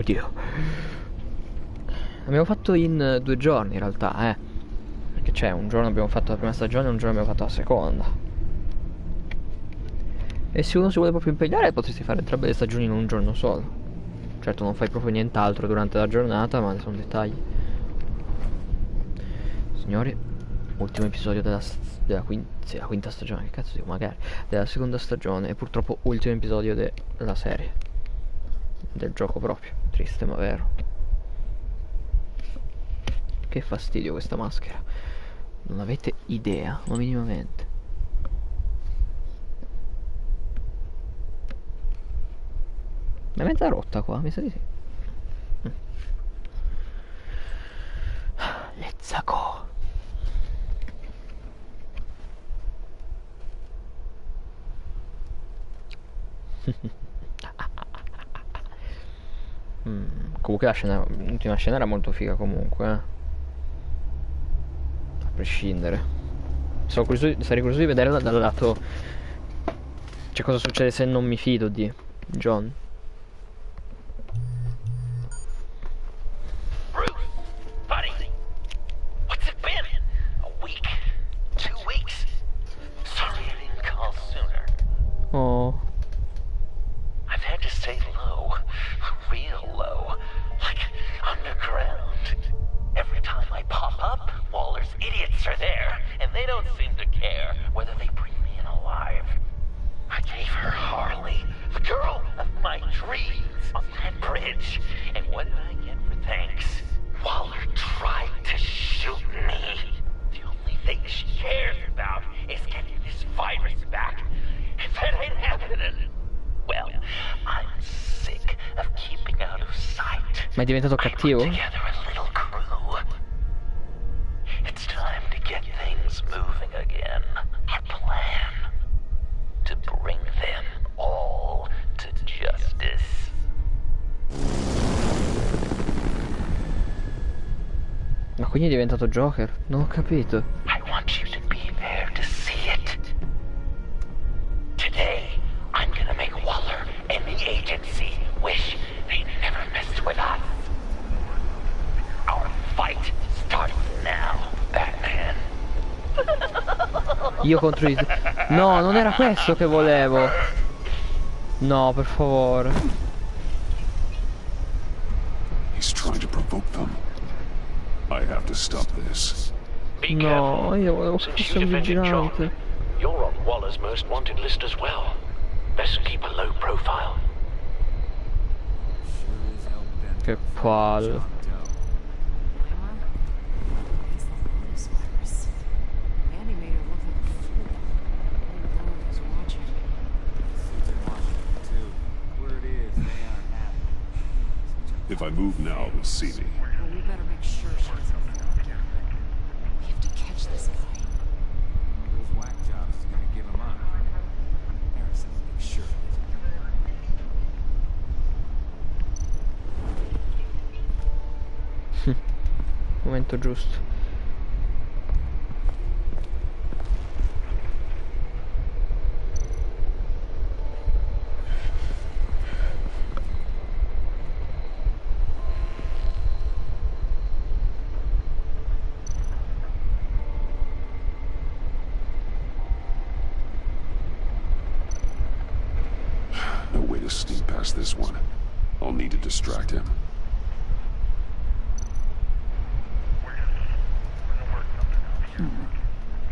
Oddio. Abbiamo fatto in 2 giorni in realtà, Perché c'è, un giorno abbiamo fatto la prima stagione e un giorno abbiamo fatto la seconda. E se uno si vuole proprio impegnare potresti fare entrambe le stagioni in un giorno solo. Certo non fai proprio nient'altro durante la giornata, ma sono dettagli. Signori, ultimo episodio della quinta stagione, che cazzo dico, magari della seconda stagione e purtroppo ultimo episodio della serie. Del gioco proprio, triste ma vero. Che fastidio questa maschera. Non avete idea, ma minimamente. Ma è mezza rotta qua, mi sa di sì. Let's go. Comunque l'ultima scena era molto figa comunque, A prescindere. Sarei curioso di vederla dal lato. Cioè cosa succede se non mi fido di John. Oh. I've had to stay low, real low, like underground. Every time I pop up, Waller's idiots are there, and they don't seem to care whether they bring me in alive. I gave her Harley, the girl of my dreams, on that bridge, and what did I get for thanks? Waller tried to shoot me. The only thing she cares about is getting this virus back. If that ain't happening, well, I'm sick of keeping out of sight. Ma è diventato cattivo? Together a little crew. It's time to get things moving again. Our plan to bring them all to justice. Ma quindi è diventato Joker? Non ho capito. I want you to be there to see it. Today, I'm gonna make Waller and the agency wish they never messed with us. Our fight starts now, Batman. Io contro i... No, non era questo che volevo. No, per favore. He's trying to provoke them. I have to stop this. Be No, io volevo che Since fosse you un defended John, vigilante. you're on Waller's most wanted list as well. Best keep a low profile. Che palle. If I move now, they'll see me. Well, we better make sure she doesn't know again. We have to catch this guy. Those whack jobs is gonna give him up. Harrison will make sure. Momento giusto. No way to sneak past this one. I'll need to distract him.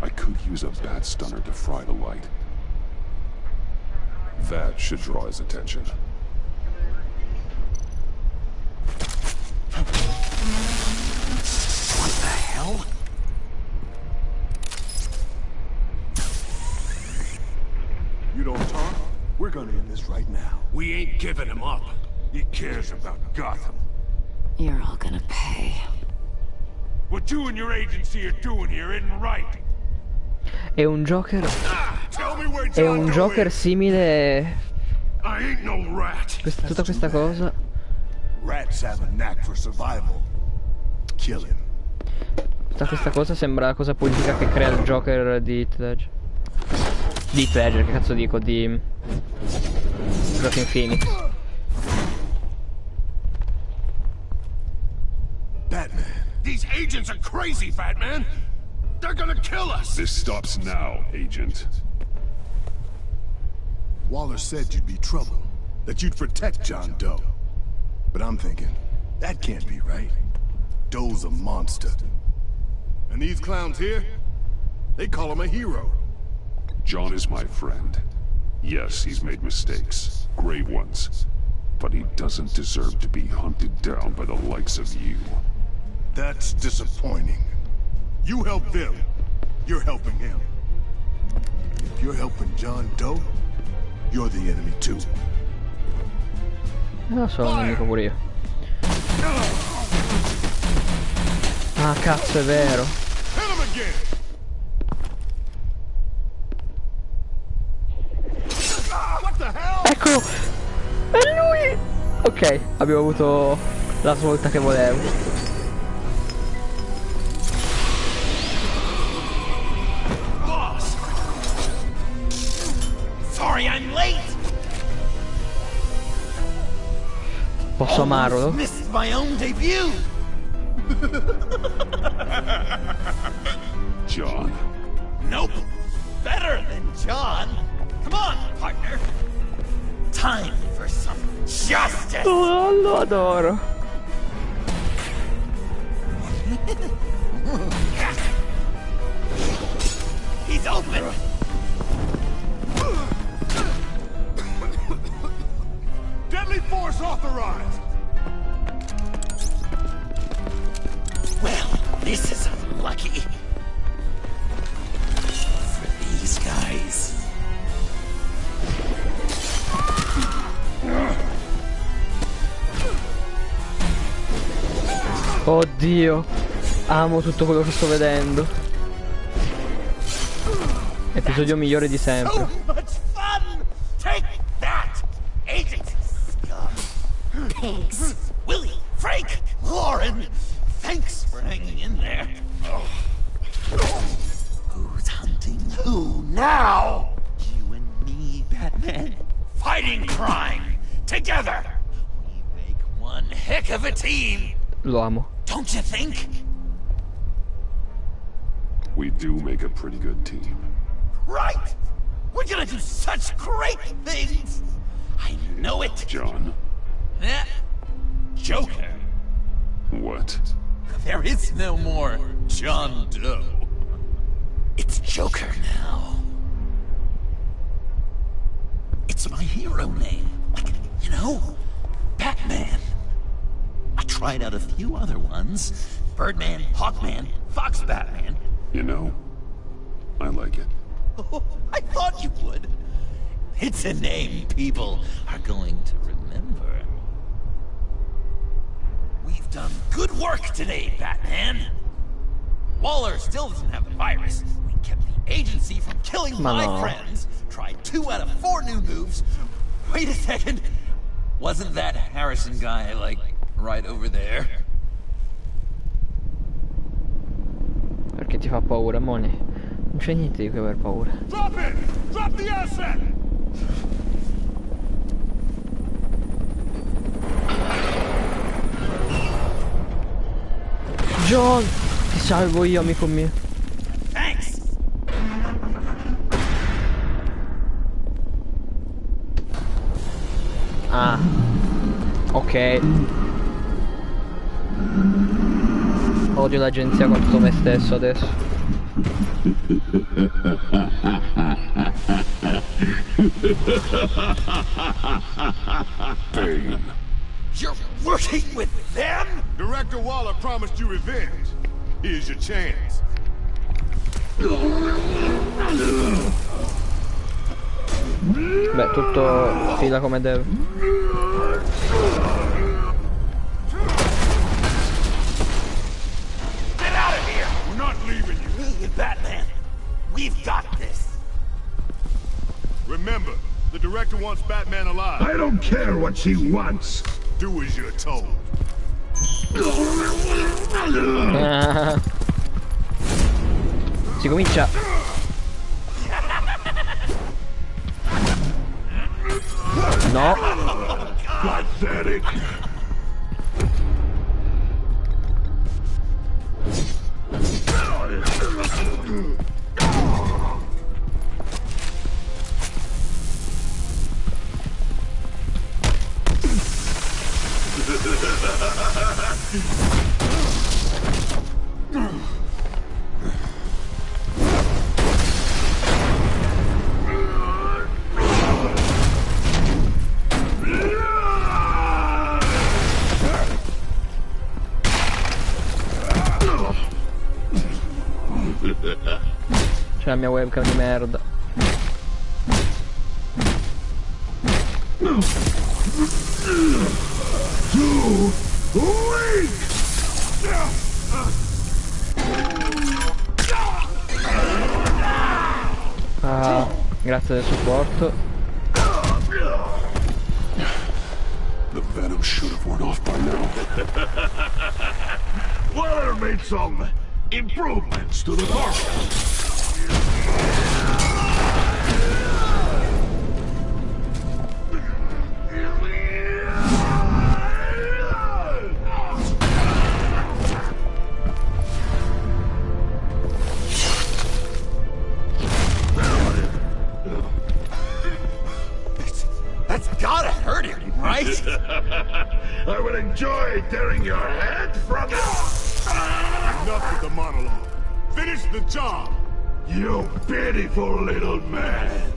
I could use a bat stunner to fry the light. That should draw his attention. What the hell? You don't talk? We're gonna end this right now. We ain't giving him up. He cares about Gotham. You're all gonna pay. What you and your agency are doing here isn't right. È un Joker. Tell me where È un John Joker is. simile. I ain't no rat. Tutta questa cosa. Rats have a knack for survival. Kill him. Tutta questa cosa sembra la cosa politica che crea il Joker di Heath Ledger. Di Heath Ledger, che cazzo dico? Di Joaquin Phoenix. Batman. These agents are crazy, Fat Man. They're gonna kill us. This stops now, Agent. Waller said you'd be trouble, that you'd protect John Doe. But I'm thinking, that can't be right. Doe's a monster. And these clowns here, they call him a hero. John is my friend. Yes, he's made mistakes, grave ones. But he doesn't deserve to be hunted down by the likes of you. That's disappointing. You help them, you're helping him. If you're helping John Doe, you're the enemy too. Non so, nemico pure io. Ah, cazzo, è vero. Hit him again. What the hell? Ecco! È lui! Ok, abbiamo avuto la svolta che volevo. Boss! Sorry I'm late! Posso amarlo? Missed my own debut! John. Nope. Better than John. Come on, partner. Time for some justice. Oh, lo adoro. He's open. Deadly force authorized. Well, this is unlucky. For these guys. Oddio. Amo tutto quello che sto vedendo. Episodio migliore di sempre. So much fun! Take that! Agent scum! Pigs! Willie, Frank, Lauren! Thanks for hanging in there. Who's hunting who now? You and me, Batman. Fighting crime! Together! We make one heck of a team! Lo amo. Don't you think? We do make a pretty good team. Right! We're gonna do such great things! I know it! John. Eh? Joker! What? There is no more John Doe. It's Joker now. It's my hero name. Like, you know, Batman. I tried out a few other ones. Birdman, Hawkman, Fox Batman. You know, I like it. Oh, I thought you would. It's a name people are going to remember. We've done good work today, Batman. Waller still doesn't have the virus. We kept the agency from killing my no. friends. Tried 2 out of 4 new moves. Wait a second. Wasn't that Harrison guy, like, right over there? Perché ti fa paura, Moni? Non c'è niente di cui aver paura. Drop it! Drop the asset! John! Ti salvo io, amico mio. Thanks. Ah. Ok. Odio l'agenzia contro me stesso adesso. Bane. You're working with them? Director Waller promised you revenge. Here's your chance. Beh, tutto fila come deve. Get out of here! We're not leaving you. Me, Batman. We've got this. Remember, the director wants Batman alive. I don't care what she wants. Do as you're told. Ah. Si comincia. No. Pathetic. C'è la mia webcam di merda. Ah, grazie del supporto. The venom should have worn off by now. Waller made some improvements to the carcass. That's gotta hurt him, right? I will enjoy tearing your head from it. Enough with the monologue. Finish the job. You pitiful little man.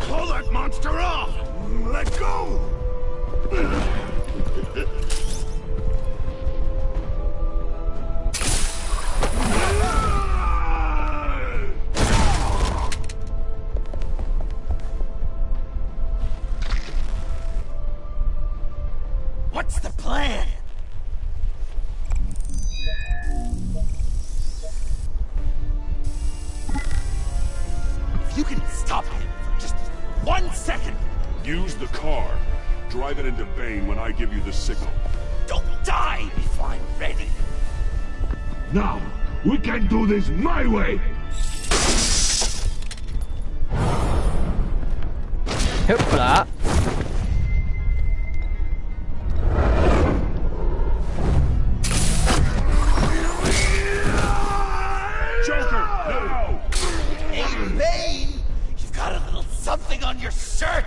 Pull that monster off. Let go. What's the plan? If you can stop him for just 1 second, Use the car. Drive it into Bane when I give you the signal. don't die before I'm ready. Now, we can do this my way. Hoppla! Joker, no! Hey, Bane! You've got a little something on your shirt!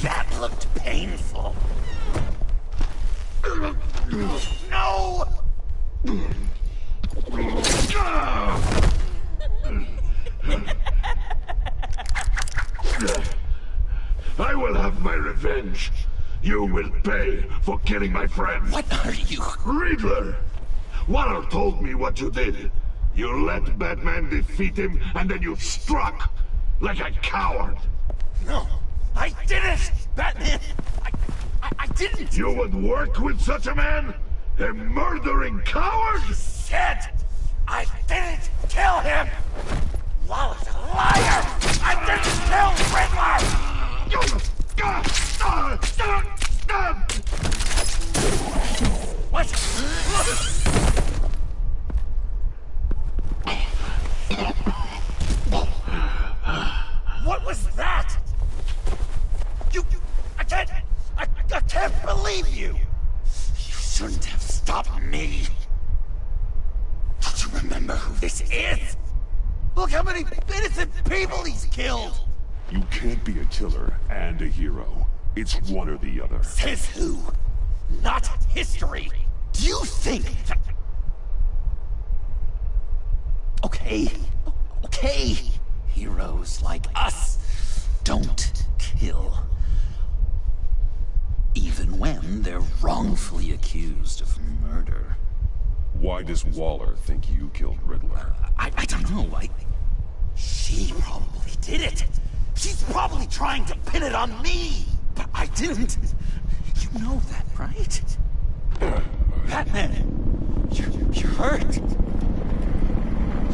That looked painful. No! I will have my revenge. You will pay for killing my friend. What are you? Riddler! Waller told me what you did. You let Batman defeat him, and then you struck like a coward. No, I didn't! Batman! I didn't! You would work with such a man? A murdering coward? Said I didn't kill him! Waller's a liar! I didn't kill Riddler! What? What was that? I can't believe you! You shouldn't have stopped me. Don't you remember who this is? Look how many innocent people he's killed! You can't be a killer and a hero. It's one or the other. Says who? Not history. Do you think that... Okay. Heroes like us don't kill. Even when they're wrongfully accused of murder. Why does Waller think you killed Riddler? I don't know. She probably did it. She's probably trying to pin it on me. But I didn't. You know that, right? Batman, you're hurt.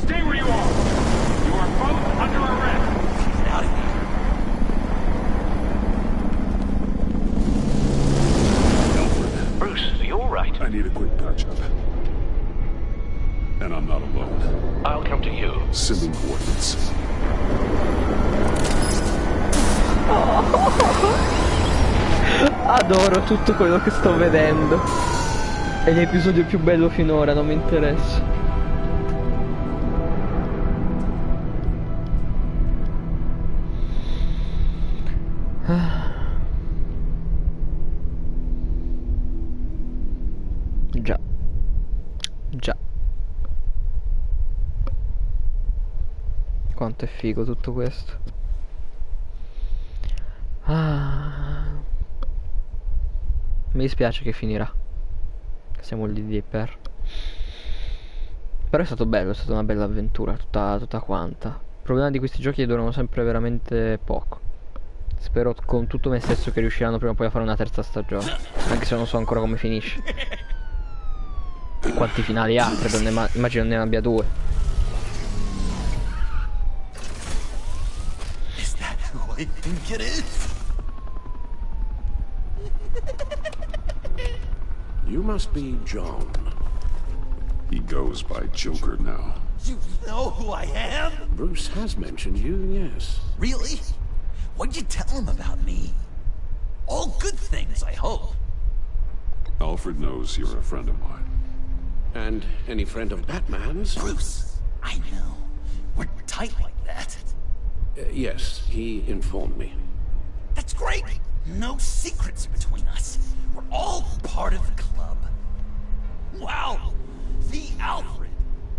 Stay where you are. You are both under arrest. Get out of here. Bruce, are you alright? I need a quick patch-up. And I'm not alone. I'll come to you. Sending coordinates. Adoro tutto quello che sto vedendo. È l'episodio più bello finora, non mi interessa. Già. Già. Quanto è figo tutto questo. Mi dispiace che finirà. Siamo lì per. Però è stato bello, è stata una bella avventura, tutta quanta. Il problema di questi giochi è che durano sempre veramente poco. Spero con tutto me stesso che riusciranno prima o poi a fare una terza stagione. Anche se non so ancora come finisce. E quanti finali ha, credo immagino ne abbia 2. Is that who I think it is? You must be John. He goes by Joker now. You know who I am? Bruce has mentioned you, yes. Really? What'd you tell him about me? All good things, I hope. Alfred knows you're a friend of mine. And any friend of Batman's? Bruce, I know. We're tight like that. Yes, he informed me. That's great. No secrets between us. We're all part of the club. Wow, the Alfred.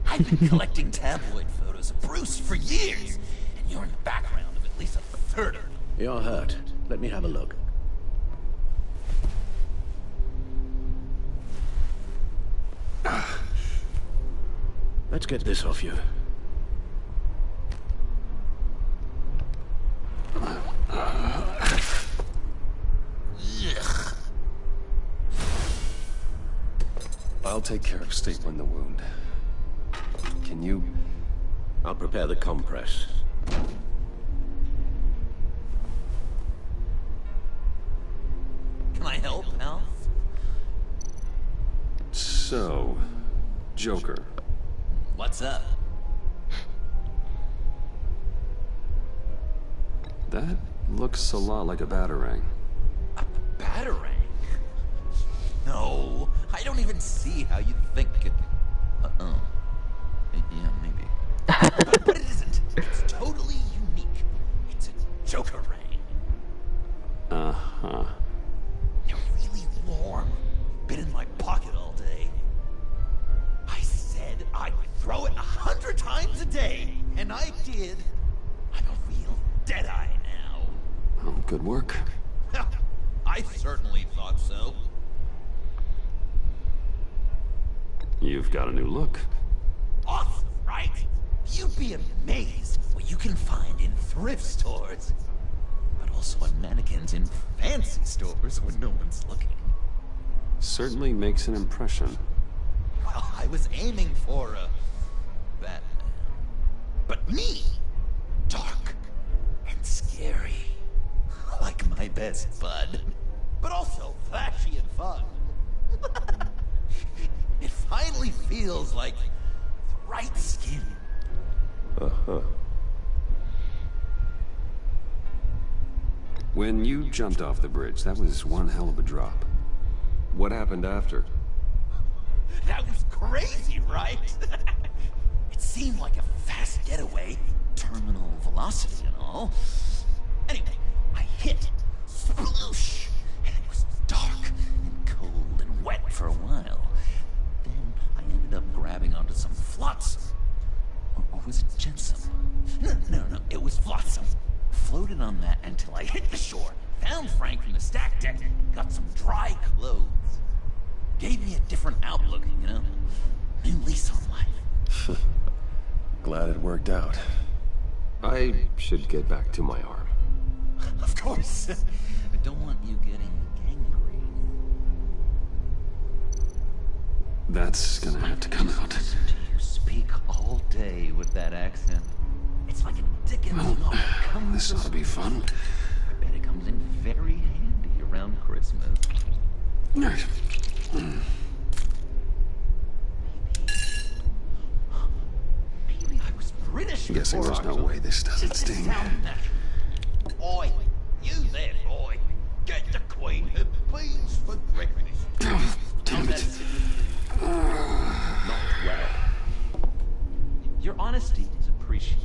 I've been collecting tabloid photos of Bruce for years, and you're in the background of at least a third of them. You're hurt. Let me have a look. Let's get this off you. Ugh. I'll take care of stapling the wound. Can you? I'll prepare the compress. Can I help, Al? So, Joker. What's up? That looks a lot like a batarang. A batarang? No, I don't even see how you think it... Uh-oh. Yeah, maybe. But it isn't. It's totally unique. It's a Joker ring. Uh-huh. They're really warm. Been in my pocket all day. I said I'd throw it 100 times a day, and I did. I'm a real Deadeye now. Well, good work. I certainly thought so. You've got a new look. Awesome, right? You'd be amazed what you can find in thrift stores. But also on mannequins in fancy stores when no one's looking. Certainly makes an impression. Well, I was aiming for a Batman. But me, dark and scary. Like my best bud. But also flashy and fun. It finally feels like the right skin. Uh-huh. When you jumped off the bridge, that was one hell of a drop. What happened after? That was crazy, right? It seemed like a fast getaway, terminal velocity and all. Anyway, I hit, sploosh, and it was dark and cold and wet for a while. Then I ended up grabbing onto some flotsam. Or was it jetsam? No, it was flotsam. Floated on that until I hit the shore, found Frank from the stack deck, got some dry clothes. Gave me a different outlook, you know? New lease on life. Glad it worked out. I should get back to my arm. Of course. I don't want you getting gangrene. That's gonna have to come out. You speak all day with that accent. It's like a Dickens novel comes This ought to be fun. I bet it comes in very handy around Christmas. Maybe I was British. Guessing before there's no October. way this doesn't Does this sting. sound natural? Oi, you there, boy. Get the Queen her beans for breakfast. Oh, damn it. Not well. Your honesty is appreciated.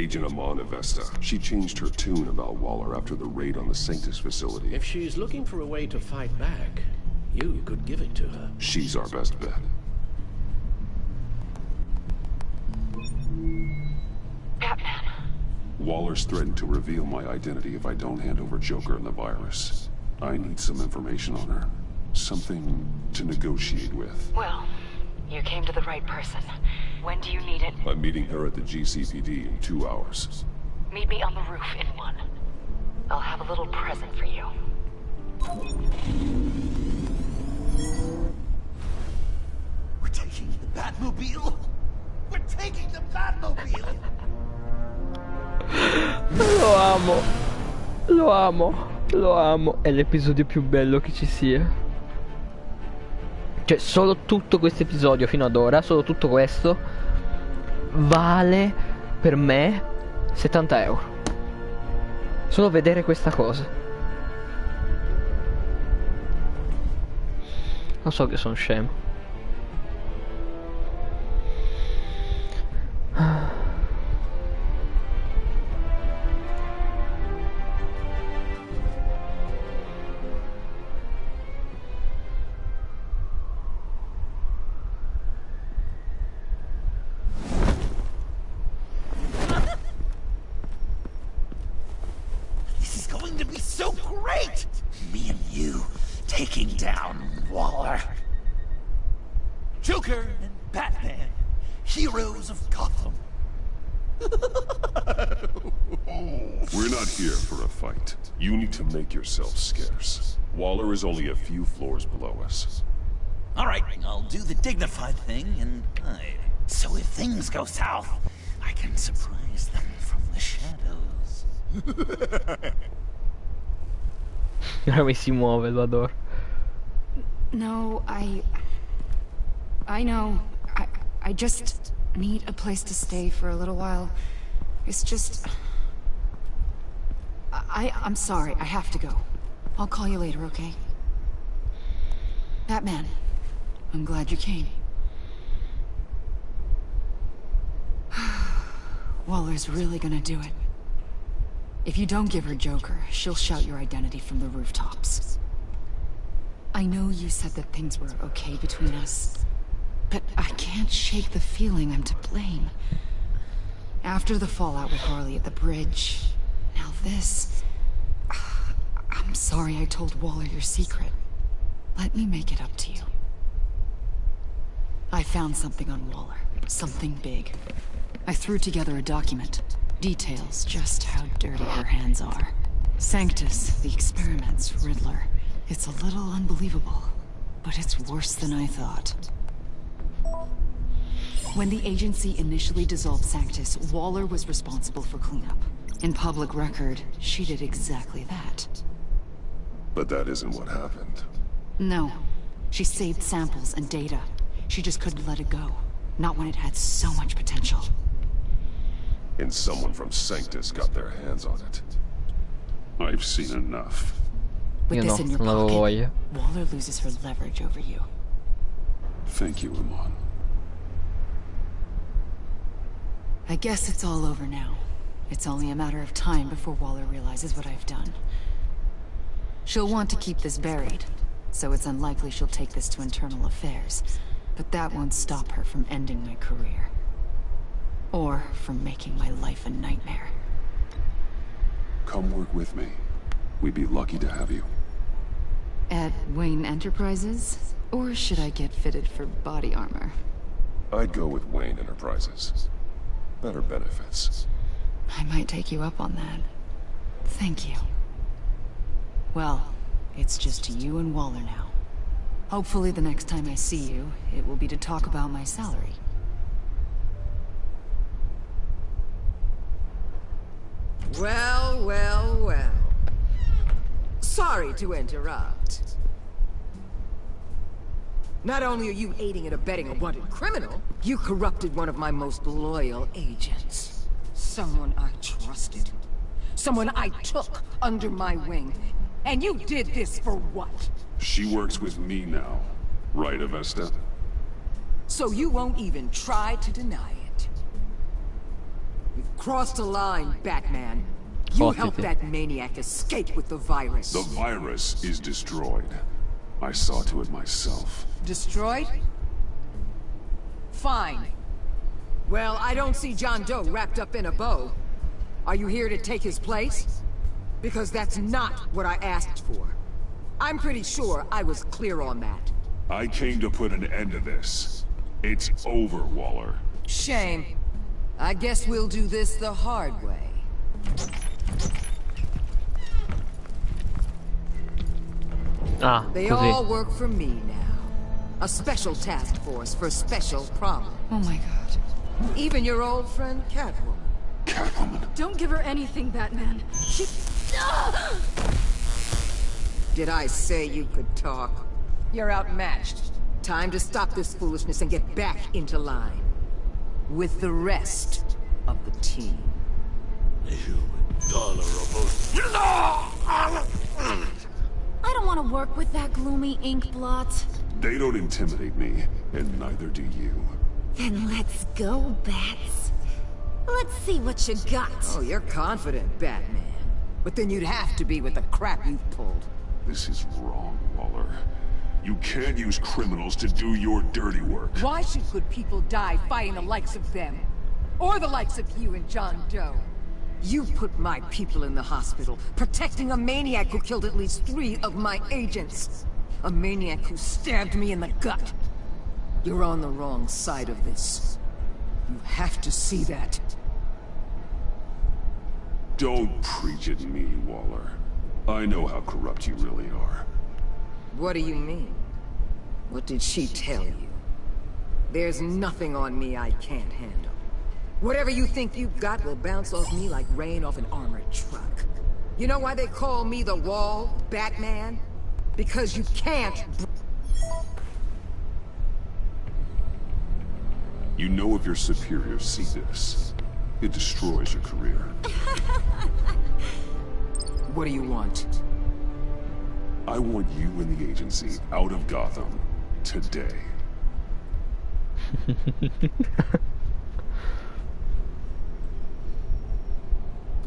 Agent Amon Avesta. She changed her tune about Waller after the raid on the Sanctus facility. If she's looking for a way to fight back, you could give it to her. She's our best bet. Batman. Waller's threatened to reveal my identity if I don't hand over Joker and the virus. I need some information on her. Something to negotiate with. Well, you came to the right person. When do you need it? I'm meeting her at the GCPD in 2 hours. Meet me on the roof in 1. I'll have a little present for you. We're taking the Batmobile? We're taking the Batmobile! Lo amo. Lo amo. Lo amo. È l'episodio più bello che ci sia. Cioè, solo tutto questo episodio fino ad ora, solo tutto questo, vale per me 70 euro. Solo vedere questa cosa. Lo so che sono scemo. This is going to be so great! Me and you taking down Waller. Joker and Batman, heroes of Gotham. We're not here for a fight. You need to make yourself scarce. Waller is only a few floors below us. All right, I'll do the dignified thing and hide. So if things go south, I can surprise them from the shadows. Come si muove, lo adoro. No, I know. I just need a place to stay for a little while. It's just... I'm sorry, I have to go. I'll call you later, okay? Batman, I'm glad you came. Waller's really gonna do it. If you don't give her Joker, she'll shout your identity from the rooftops. I know you said that things were okay between us, but I can't shake the feeling I'm to blame. After the fallout with Harley at the bridge, now this... I'm sorry I told Waller your secret. Let me make it up to you. I found something on Waller. Something big. I threw together a document. Details just how dirty her hands are. Sanctus, the experiments, Riddler. It's a little unbelievable, but it's worse than I thought. When the agency initially dissolved Sanctus, Waller was responsible for cleanup. In public record, she did exactly that. But that isn't what happened. No. She saved samples and data. She just couldn't let it go. Not when it had so much potential. And someone from Sanctus got their hands on it. I've seen enough. With this in your pocket, Waller loses her leverage over you. Thank you, Amon. I guess it's all over now. It's only a matter of time before Waller realizes what I've done. She'll want to keep this buried, so it's unlikely she'll take this to internal affairs. But that won't stop her from ending my career. Or from making my life a nightmare. Come work with me. We'd be lucky to have you. At Wayne Enterprises? Or should I get fitted for body armor? I'd go with Wayne Enterprises. Better benefits. I might take you up on that. Thank you. Well, it's just you and Waller now. Hopefully the next time I see you, it will be to talk about my salary. Well, well, well. Sorry to interrupt. Not only are you aiding and abetting a wanted criminal, you corrupted one of my most loyal agents. Someone I trusted. Someone I took under my wing. And you did this for what? She works with me now. Right, Avesta? So you won't even try to deny it. You've crossed a line, Batman. You helped that maniac escape with the virus. The virus is destroyed. I saw to it myself. Destroyed? Fine. Well, I don't see John Doe wrapped up in a bow. Are you here to take his place? Because that's not what I asked for. I'm pretty sure I was clear on that. I came to put an end to this. It's over, Waller. Shame. I guess we'll do this the hard way. They così. all work for me now. A special task force for special problems. Oh my god. Even your old friend Catwoman. Catwoman? Don't give her anything, Batman. She... Did I say you could talk? You're outmatched. Time to stop this foolishness and get back into line. With the rest of the team. You intolerable... I don't want to work with that gloomy ink blot. They don't intimidate me, and neither do you. Then let's go, Bats. Let's see what you got. Oh, you're confident, Batman. But then you'd have to be with the crap you've pulled. This is wrong, Waller. You can't use criminals to do your dirty work. Why should good people die fighting the likes of them? Or the likes of you and John Doe? You put my people in the hospital, protecting a maniac who killed at least 3 of my agents. A maniac who stabbed me in the gut. You're on the wrong side of this. You have to see that. Don't preach at me, Waller. I know how corrupt you really are. What do you mean? What did she tell you? There's nothing on me I can't handle. Whatever you think you've got will bounce off me like rain off an armored truck. You know why they call me the Wall, Batman? Because you can't... You know if your superiors see this, it destroys your career. What do you want? I want you and the agency out of Gotham today.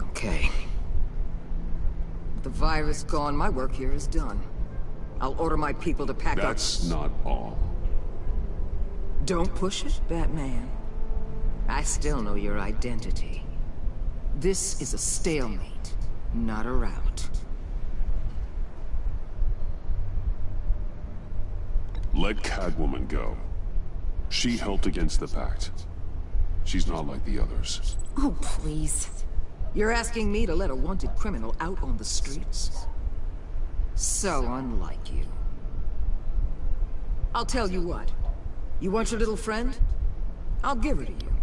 Okay. With the virus gone, my work here is done. I'll order my people to pack up. That's not all. Don't push it, Batman. I still know your identity. This is a stalemate, not a rout. Let Catwoman go. She helped against the Pact. She's not like the others. Oh, please. You're asking me to let a wanted criminal out on the streets? So unlike you. I'll tell you what. You want your little friend? I'll give her to you.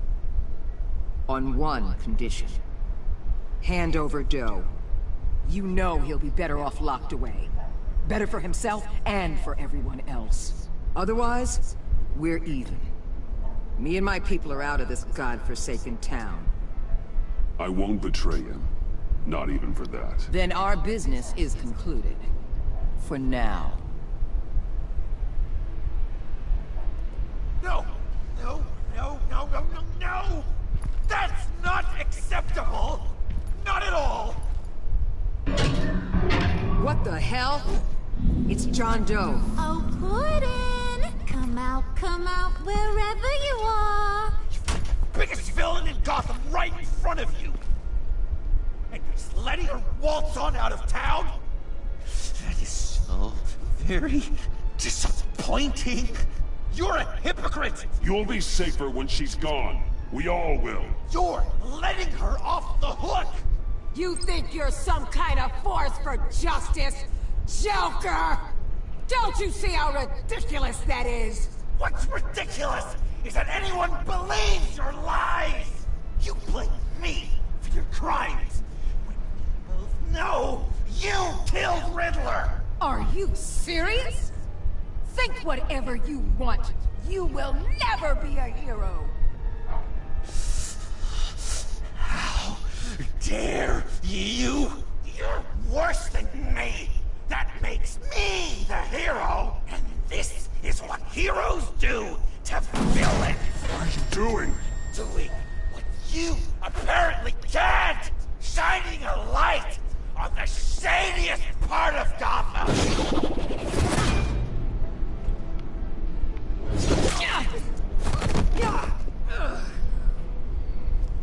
On one condition. Hand over Doe. You know he'll be better off locked away. Better for himself and for everyone else. Otherwise, we're even. Me and my people are out of this godforsaken town. I won't betray him. Not even for that. Then our business is concluded. For now. No! No, no, no, no, no, no! That's not acceptable! Not at all! What the hell? It's John Doe. Oh, Puddin'! Come out, wherever you are. Biggest villain in Gotham right in front of you! And you're just letting her waltz on out of town? That is so very disappointing. You're a hypocrite! You'll be safer when she's gone. We all will. You're letting her off the hook! You think you're some kind of force for justice, Joker? Don't you see how ridiculous that is? What's ridiculous is that anyone believes your lies! You blame me for your crimes, when we both know you killed Riddler! Are you serious? Think whatever you want. You will never be a hero. How dare you? You're worse than me! That makes me the hero! And this is what heroes do to villains! What are you doing? Doing what you apparently can't! Shining a light on the shadiest part of Gotham!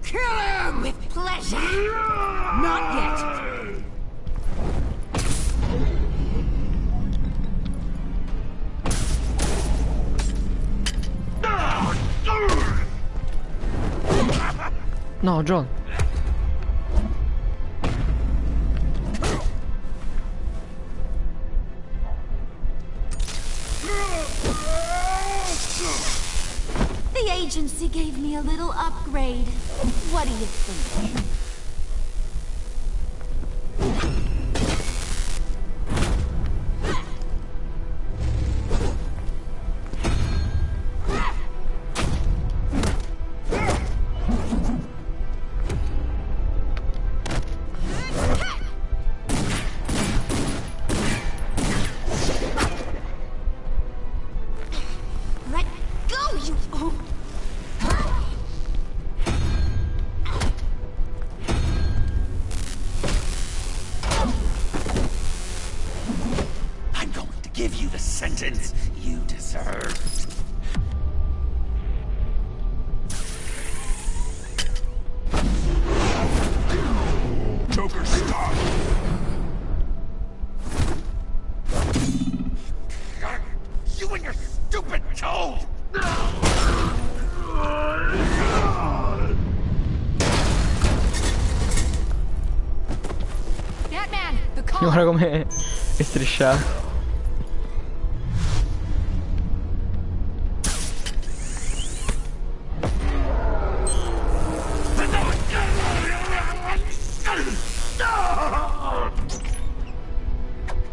Kill him! With pleasure! Not yet! No, John. The agency gave me a little upgrade. What do you think? Let go, you... I'm going to give you the sentence you deserve. Joker, stop! You and your stupid toad! Batman, the car. Guarda come è strisciato.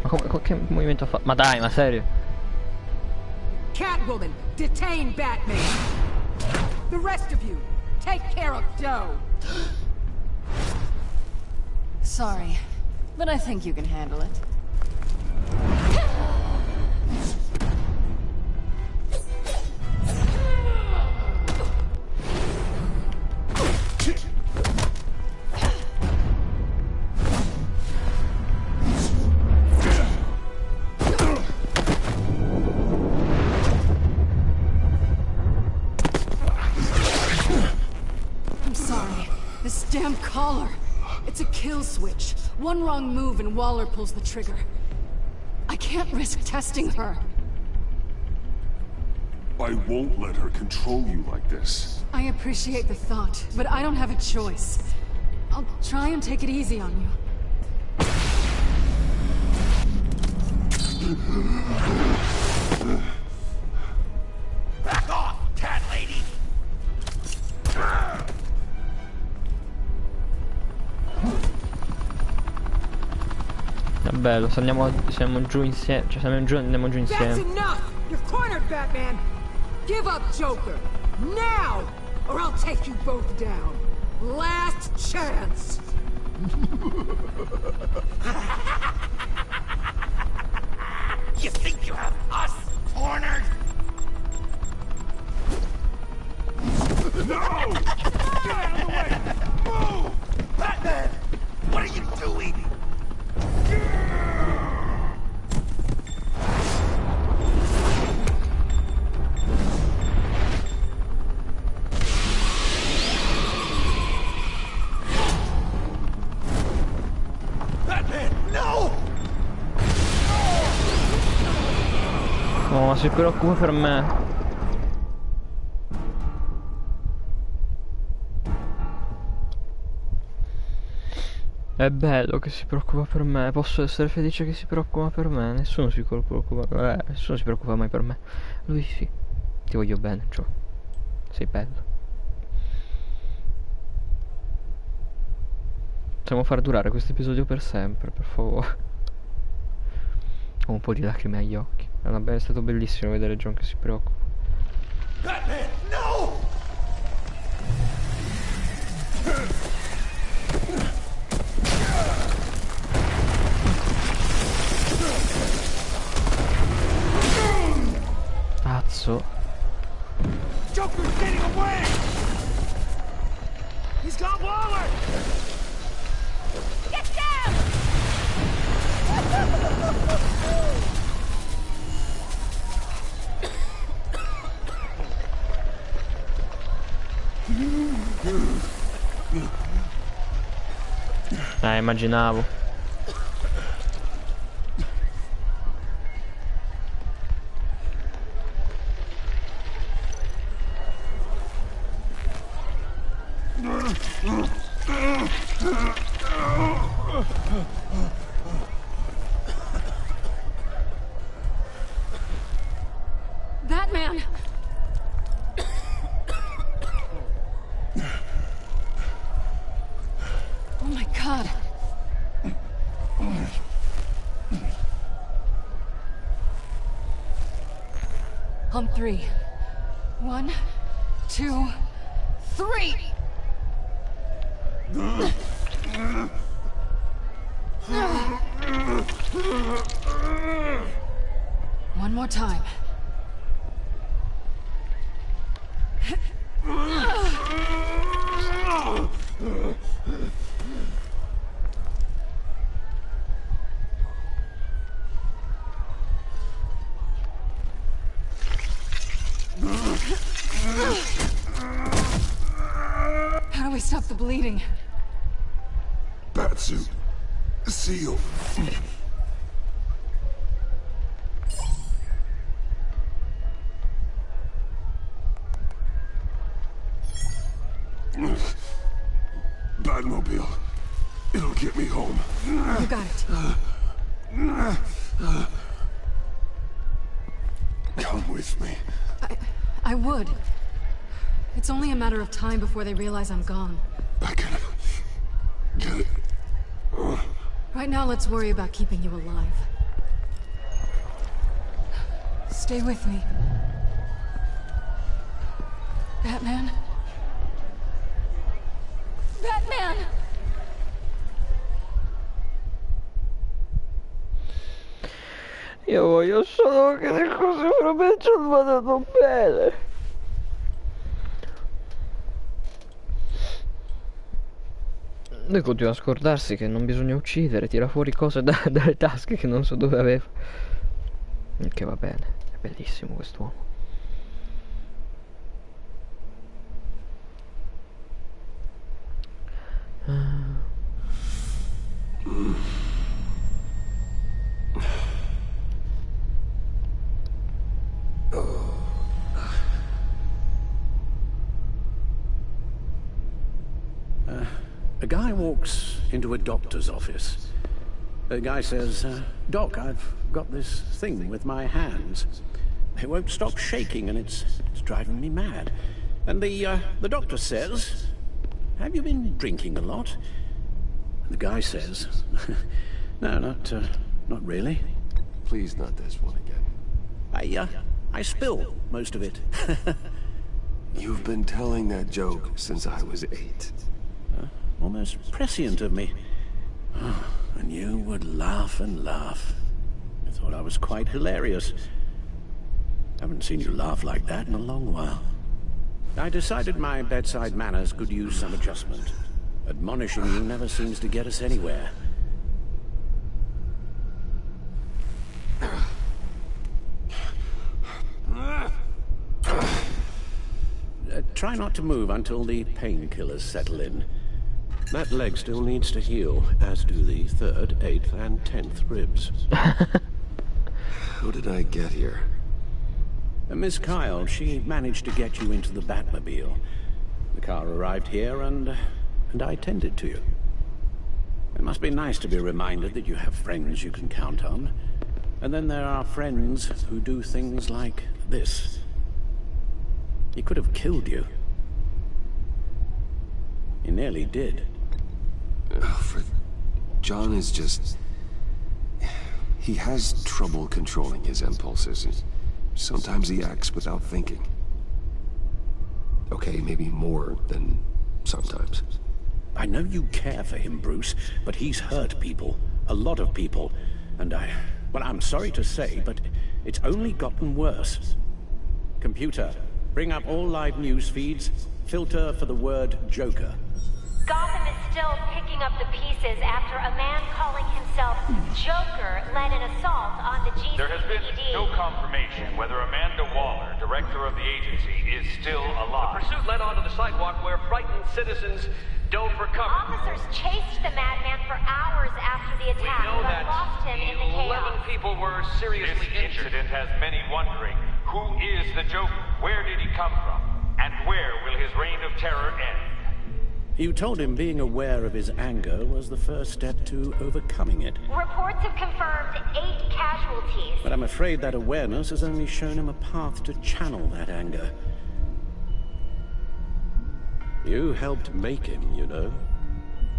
Ma che movimento fa? Ma dai, ma serio? Catwoman, detain Batman! The rest of you, take care of Doe! Sorry, but I think you can handle it. This damn collar. It's a kill switch. One wrong move and Waller pulls the trigger. I can't risk testing her. I won't let her control you like this. I appreciate the thought, but I don't have a choice. I'll try and take it easy on you. Back off, cat lady! È bello, se siamo giù insieme, cioè siamo giù, andiamo giù That's insieme. enough! You're cornered, Batman! Give up, Joker! Now! Or I'll take you both down! Last chance! You think you have us cornered? No! Get out of the way! Move! Batman! What are you doing? Batman, no! No, ma si preoccupa per me. È bello che si preoccupa per me. Posso essere felice che si preoccupa per me. Nessuno si preoccupa. Nessuno si preoccupa mai per me. Lui sì. Ti voglio bene, Joe. Sei bello. Possiamo far durare questo episodio per sempre, per favore. Ho un po' di lacrime agli occhi. È stato bellissimo vedere John che si preoccupa. Batman, no! Cazzo. Joker's getting away! He's He's got Waller! Get down! Immaginavo. Batman! Oh my God. On 3. 1, 2, 3! One more time. How do we stop the bleeding? Batsuit. Seal. Batmobile. It'll get me home. You got it. Come with me. I would. It's only a matter of time before they realize I'm gone. I can get it. Right now, let's worry about keeping you alive. Stay with me. Batman? Batman! Io voglio solo che le cose per me ci vadano bene. Lui continua a scordarsi che non bisogna uccidere, tira fuori cose dalle tasche che non so dove aveva. Che va bene, è bellissimo quest'uomo. A guy walks into a doctor's office. The guy says, Doc, I've got this thing with my hands. It won't stop shaking and it's driving me mad. And the doctor says, have you been drinking a lot? And the guy says, no, not really. Please, not this one again. I spill most of it. You've been telling that joke since I was 8. Almost prescient of me. And you would laugh and laugh. I thought I was quite hilarious. Haven't seen you laugh like that in a long while. I decided my bedside manners could use some adjustment. Admonishing you never seems to get us anywhere. Try not to move until the painkillers settle in. That leg still needs to heal, as do the 3rd, 8th, and 10th ribs. How did I get here? Miss Kyle, she managed to get you into the Batmobile. The car arrived here, and I tended to you. It must be nice to be reminded that you have friends you can count on. And then there are friends who do things like this. He could have killed you. He nearly did. Alfred, John is just... He has trouble controlling his impulses. Sometimes he acts without thinking. Okay, maybe more than sometimes. I know you care for him, Bruce, but he's hurt people. A lot of people. And well, I'm sorry to say, but it's only gotten worse. Computer, bring up all live news feeds. Filter for the word Joker. Gotham is still picking up the pieces after a man calling himself Joker led an assault on the GCPD. There has been no confirmation whether Amanda Waller, director of the agency, is still alive. The pursuit led onto the sidewalk where frightened citizens dove for cover. Officers chased the madman for hours after the attack, We know but that lost him in the 11 chaos. people were seriously This injured. incident has many wondering, who is the Joker? Where did he come from? And where will his reign of terror end? You told him being aware of his anger was the first step to overcoming it. Reports have confirmed 8 casualties. But I'm afraid that awareness has only shown him a path to channel that anger. You helped make him, you know.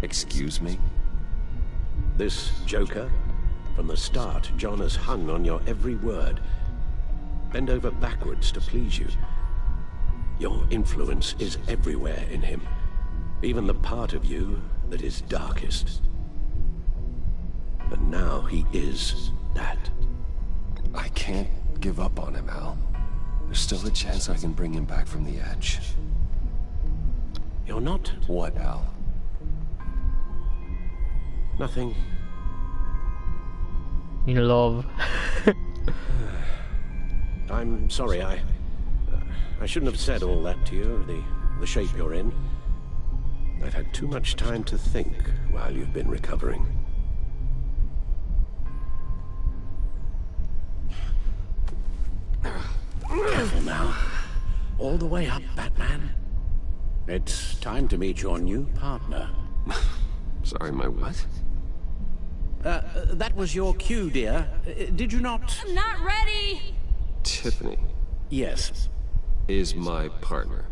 Excuse me? This Joker, from the start, John has hung on your every word. Bend over backwards to please you. Your influence is everywhere in him. Even the part of you that is darkest. And now he is that. I can't give up on him, Al. There's still a chance I can bring him back from the edge. You're not? What, Al? Nothing. In love. I'm sorry, I shouldn't have said all that to you, the shape you're in. I've had too much time to think while you've been recovering. Careful now. All the way up, Batman. It's time to meet your new partner. Sorry, my what? That was your cue, dear. Did you not? I'm not ready! Tiffany Yes. is my partner.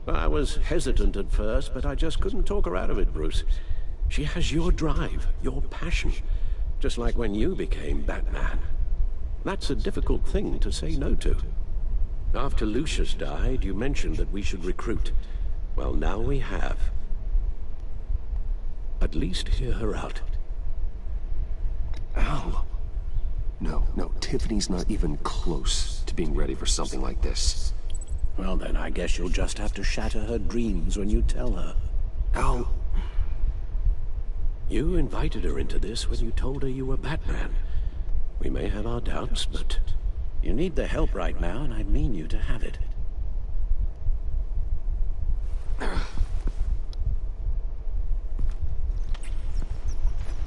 I was hesitant at first, but I just couldn't talk her out of it, Bruce. She has your drive, your passion, just like when you became Batman. That's a difficult thing to say no to. After Lucius died, you mentioned that we should recruit. Well, now we have. At least hear her out. Al! No, Tiffany's not even close to being ready for something like this. Well, then I guess you'll just have to shatter her dreams when you tell her. Al! You invited her into this when you told her you were Batman. We may have our doubts, but you need the help right now, and I mean you to have it.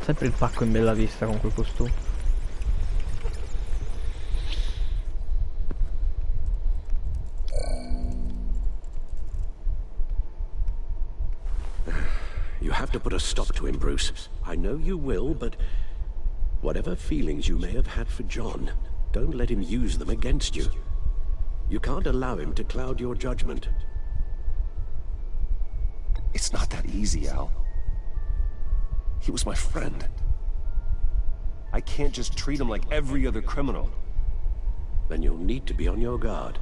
Sempre il pacco in bella vista con quel costume. You have to put a stop to him, Bruce. I know you will, but whatever feelings you may have had for John, don't let him use them against you. You can't allow him to cloud your judgment. It's not that easy, Al. He was my friend. I can't just treat him like every other criminal. Then you'll need to be on your guard.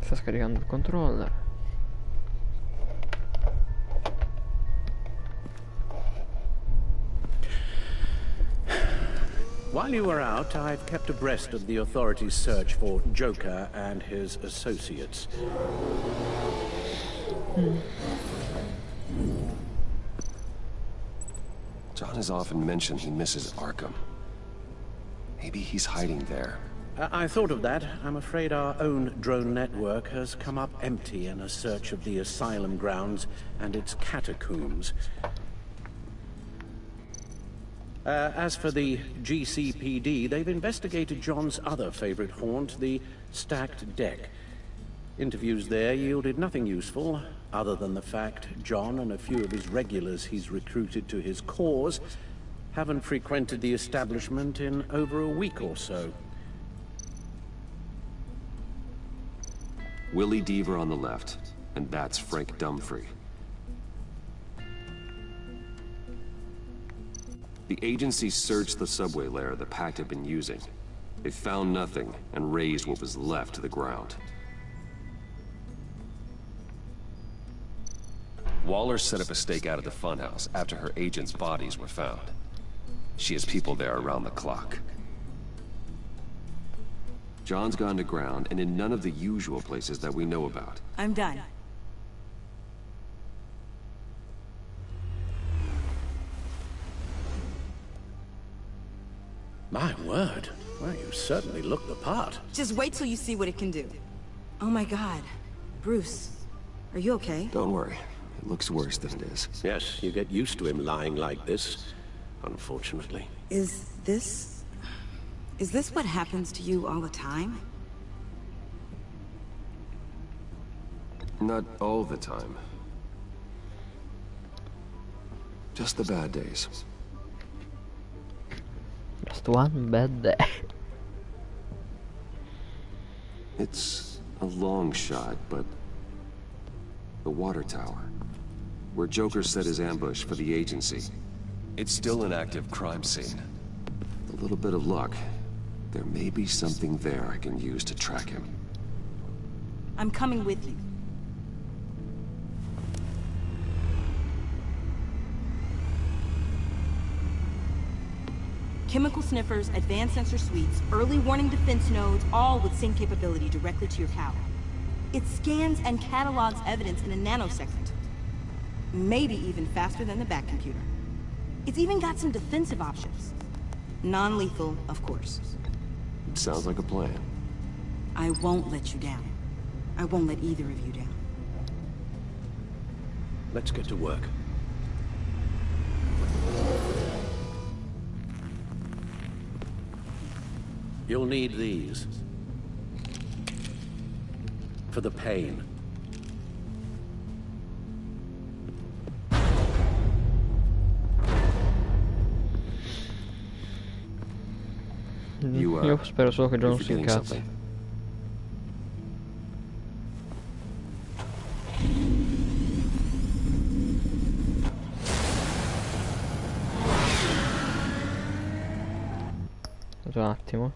Sta scaricando il controller. While you were out, I've kept abreast of the authorities' search for Joker and his associates. John has often mentioned he misses Arkham. Maybe he's hiding there. I thought of that. I'm afraid our own drone network has come up empty in a search of the asylum grounds and its catacombs. As for the GCPD, they've investigated John's other favorite haunt, the stacked deck. Interviews there yielded nothing useful, other than the fact John and a few of his regulars he's recruited to his cause haven't frequented the establishment in over a week or so. Willie Deaver on the left, and that's Frank Dumfrey. The agency searched the subway lair the Pact had been using. They found nothing and razed what was left to the ground. Waller set up a stakeout at the funhouse after her agents' bodies were found. She has people there around the clock. John's gone to ground and in none of the usual places that we know about. I'm done. certainly looked the part. Just wait till you see what it can do. Oh my god. Bruce, are you okay? Don't worry. It looks worse than it is. Yes, you get used to him lying like this, unfortunately. Is this what happens to you all the time? Not all the time. Just the bad days. Just one bad day. It's a long shot, but the water tower, where Joker set his ambush for the agency, it's still an active crime scene. With a little bit of luck, there may be something there I can use to track him. I'm coming with you. Chemical sniffers, advanced sensor suites, early warning defense nodes, all with sync capability directly to your tower. It scans and catalogs evidence in a nanosecond. Maybe even faster than the back computer. It's even got some defensive options. Non-lethal, of course. It sounds like a plan. I won't let you down. I won't let either of you down. Let's get to work. You'll need these. For the pain. Io spero solo che John si incazzi. Un attimo.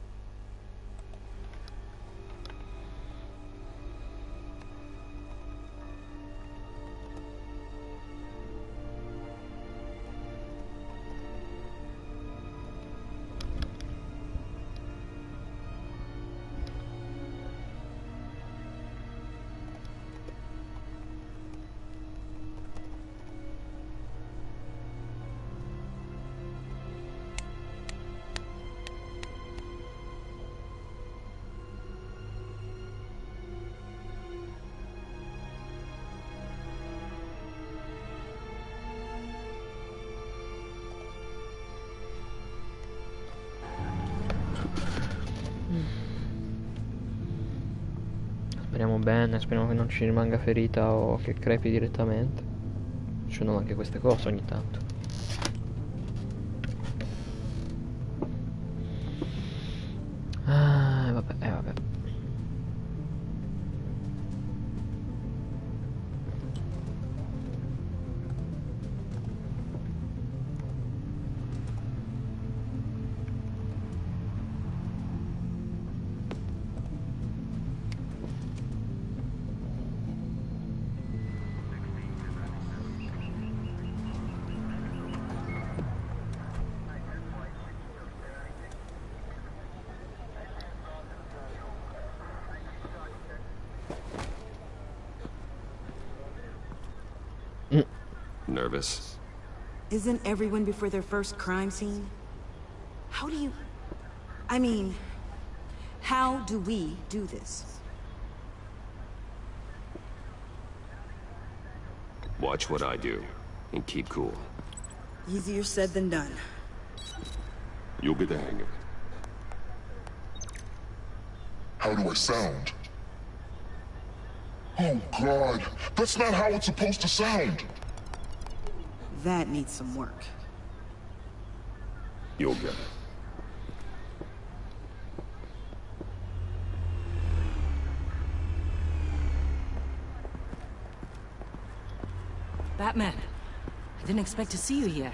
Speriamo bene, speriamo che non ci rimanga ferita o che crepi direttamente. Succedono anche queste cose ogni tanto. Vabbè. Nervous? Isn't everyone before their first crime scene? How do you... I mean, how do we do this? Watch what I do, and keep cool. Easier said than done. You'll get the hang of it. How do I sound? Oh God, that's not how it's supposed to sound! That needs some work. You'll get it. Batman, I didn't expect to see you here.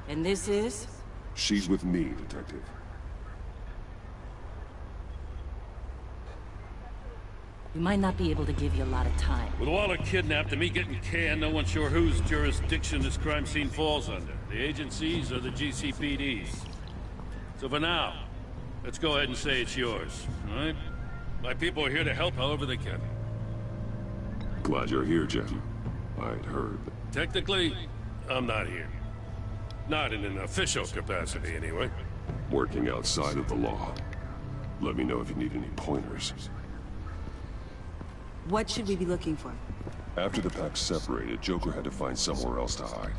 And this is? She's with me, Detective. We might not be able to give you a lot of time. With Waller kidnapped and me getting canned, no one's sure whose jurisdiction this crime scene falls under. The agencies or the GCPD's. So for now, let's go ahead and say it's yours, all right? My people are here to help however they can. Glad you're here, Jim. I'd heard. Technically, I'm not here. Not in an official capacity, anyway. Working outside of the law. Let me know if you need any pointers. What should we be looking for? After the pack separated, Joker had to find somewhere else to hide.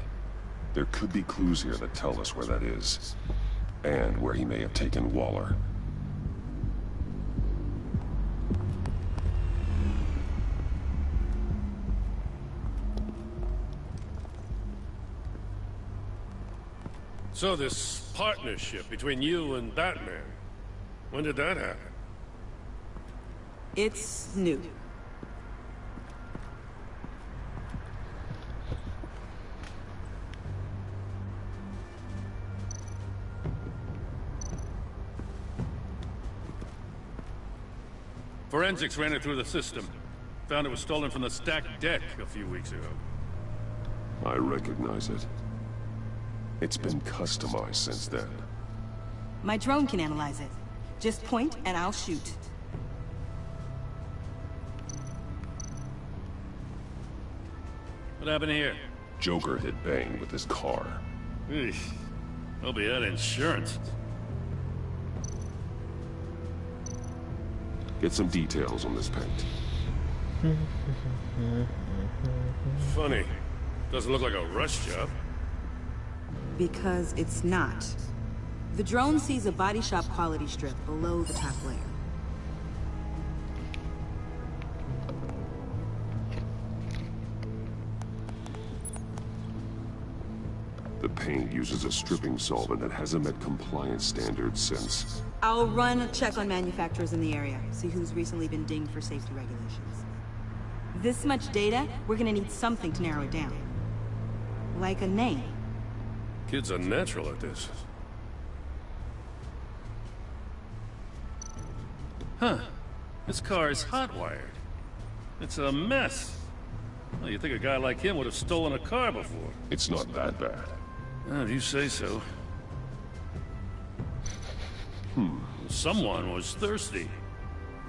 There could be clues here that tell us where that is. And where he may have taken Waller. So this partnership between you and Batman, when did that happen? It's new. Forensics ran it through the system. Found it was stolen from the stacked deck a few weeks ago. I recognize it. It's been customized since then. My drone can analyze it. Just point and I'll shoot. What happened here? Joker hit Bane with his car. Eesh. Hope he had insurance. Get some details on this paint. Funny. Doesn't look like a rush job. Because it's not. The drone sees a body shop quality strip below the top layer. The paint uses a stripping solvent that hasn't met compliance standards since. I'll run a check on manufacturers in the area, see who's recently been dinged for safety regulations. This much data, we're gonna need something to narrow it down. Like a name. Kids are natural at this. Huh. This car is hot-wired. It's a mess. Well, you'd think a guy like him would have stolen a car before. It's not that bad. If you say so. Someone was thirsty.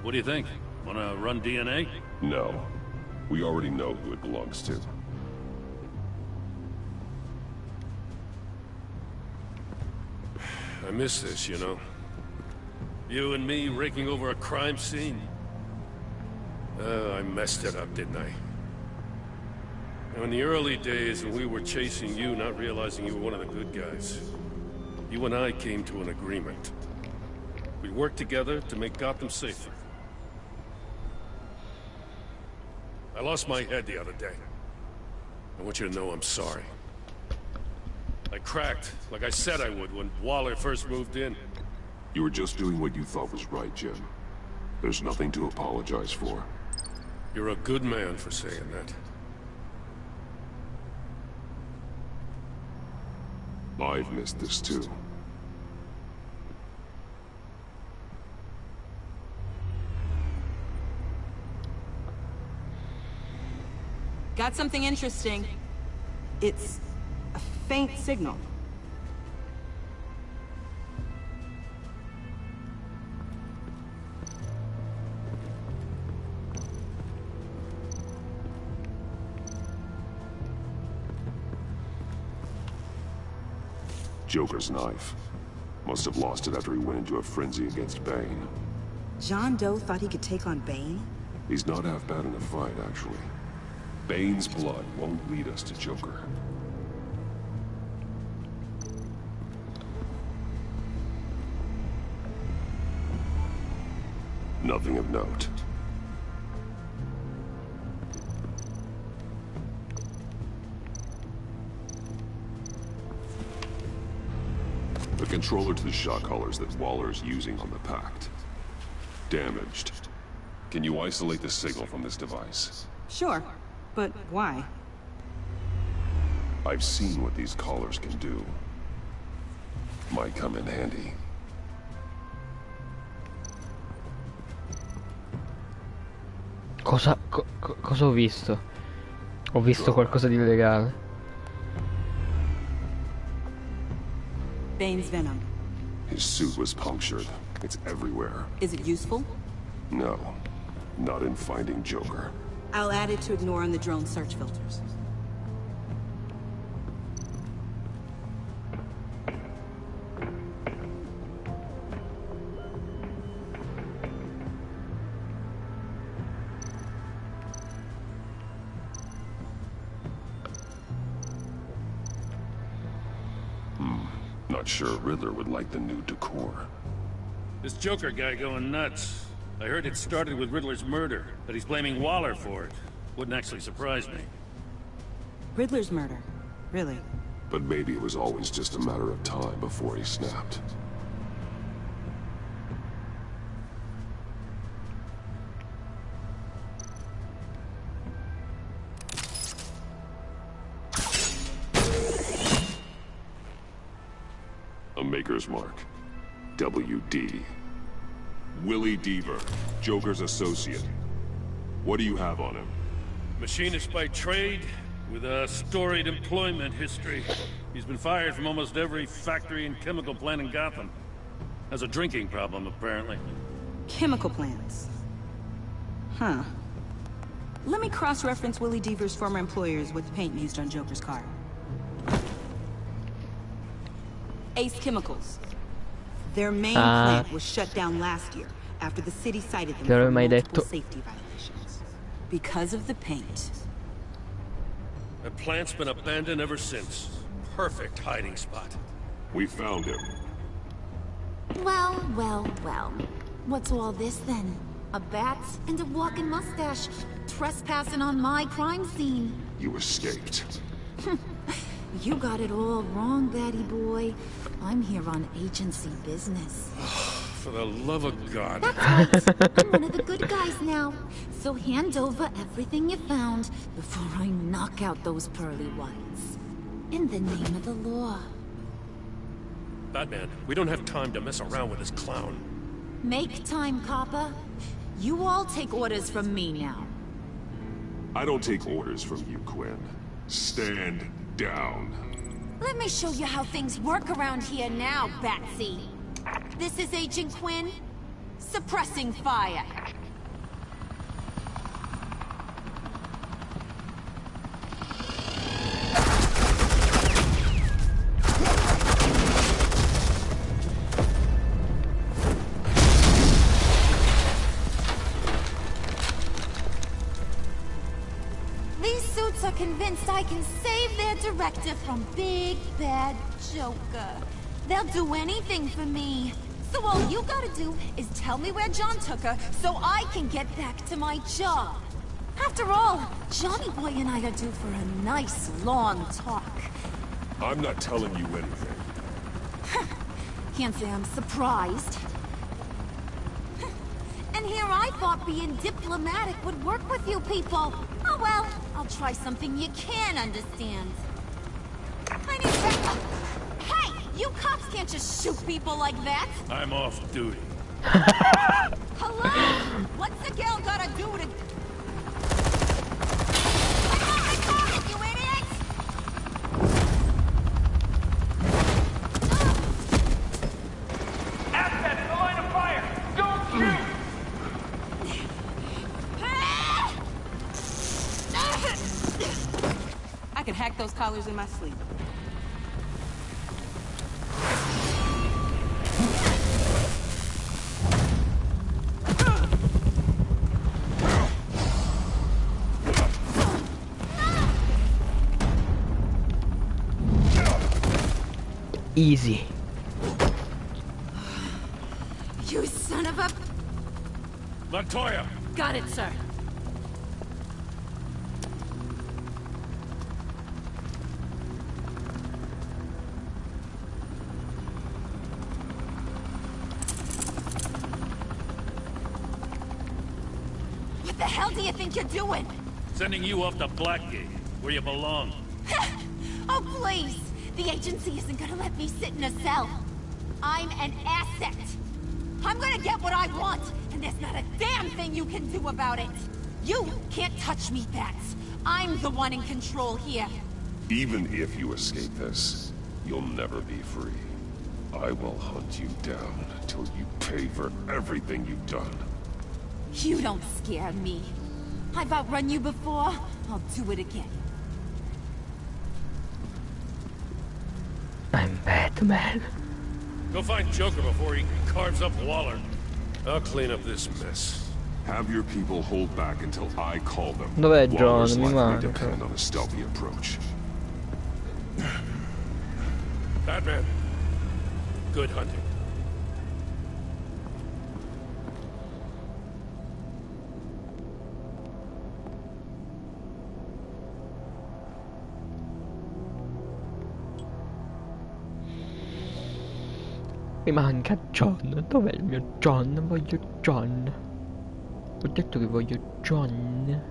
What do you think? Wanna run DNA? No. We already know who it belongs to. I miss this, you know. You and me raking over a crime scene. I messed it up, didn't I? Now, in the early days when we were chasing you, not realizing you were one of the good guys, you and I came to an agreement. We worked together to make Gotham safer. I lost my head the other day. I want you to know I'm sorry. I cracked, like I said I would when Waller first moved in. You were just doing what you thought was right, Jim. There's nothing to apologize for. You're a good man for saying that. I've missed this too. Got something interesting. It's a faint signal. Joker's knife. Must have lost it after he went into a frenzy against Bane. John Doe thought he could take on Bane? He's not half bad in a fight, actually. Bane's blood won't lead us to Joker. Nothing of note. The controller to the shot collars that Waller's using on the Pact. Damaged. Can you isolate the signal from this device? Sure, but why? I've seen what these collars can do. Might come in handy. Cosa ho visto? Ho visto qualcosa di illegale. Bane's venom. His suit was punctured. It's everywhere. Is it useful? No. Not in finding Joker. I'll add it to ignore on the drone search filters. not sure Riddler would like the new decor. This Joker guy going nuts. I heard it started with Riddler's murder, but he's blaming Waller for it. Wouldn't actually surprise me. Riddler's murder? Really? But maybe it was always just a matter of time before he snapped. A Maker's Mark. WD. Willie Deaver, Joker's associate. What do you have on him? Machinist by trade, with a storied employment history. He's been fired from almost every factory and chemical plant in Gotham. Has a drinking problem, apparently. Chemical plants. Huh. Let me cross-reference Willie Deaver's former employers with the paint used on Joker's car. Ace Chemicals. Their main plant was shut down last year after the city cited them for multiple safety violations. Because of the paint. The plant's been abandoned ever since. Perfect hiding spot. We found him. Well, well, well. What's all this then? A bat and a walking mustache, trespassing on my crime scene. You escaped. You got it all wrong, Batty boy. I'm here on agency business. For the love of God. That's right. I'm one of the good guys now. So hand over everything you found before I knock out those pearly whites. In the name of the law. Batman, we don't have time to mess around with this clown. Make time, copper. You all take orders from me now. I don't take orders from you, Quinn. Stand down. Let me show you how things work around here now, Batsy. This is Agent Quinn. Suppressing fire. These suits are convinced I can save their director from Big Bad Joker. They'll do anything for me. So all you gotta do is tell me where John took her so I can get back to my job. After all, Johnny Boy and I are due for a nice long talk. I'm not telling you anything. Can't say I'm surprised. And here I thought being diplomatic would work with you people. Oh well, I'll try something you can understand. I need backup. Hey, you cops can't just shoot people like that. I'm off duty. Hello? What's the girl gotta do to... I got it, you idiot! Asset in the line of fire! Don't shoot! I could hack those collars in my sleep. Easy. You son of a... Montoya! Got it, sir. What the hell do you think you're doing? Sending you off to Blackgate, where you belong. Oh, please! The agency isn't gonna let me sit in a cell. I'm an asset. I'm gonna get what I want, and there's not a damn thing you can do about it. You can't touch me, Bats. I'm the one in control here. Even if you escape this, you'll never be free. I will hunt you down till you pay for everything you've done. You don't scare me. I've outrun you before. I'll do it again. I'm Batman. Go find Joker before he carves up Waller. I'll clean up this mess. Have your people hold back until I call them. Dov'è John? Waller's Mi likely manca. depend on a stealthy approach. Batman, Good hunting. Mi manca John, dov'è il mio John? Voglio John. Ho detto che voglio John.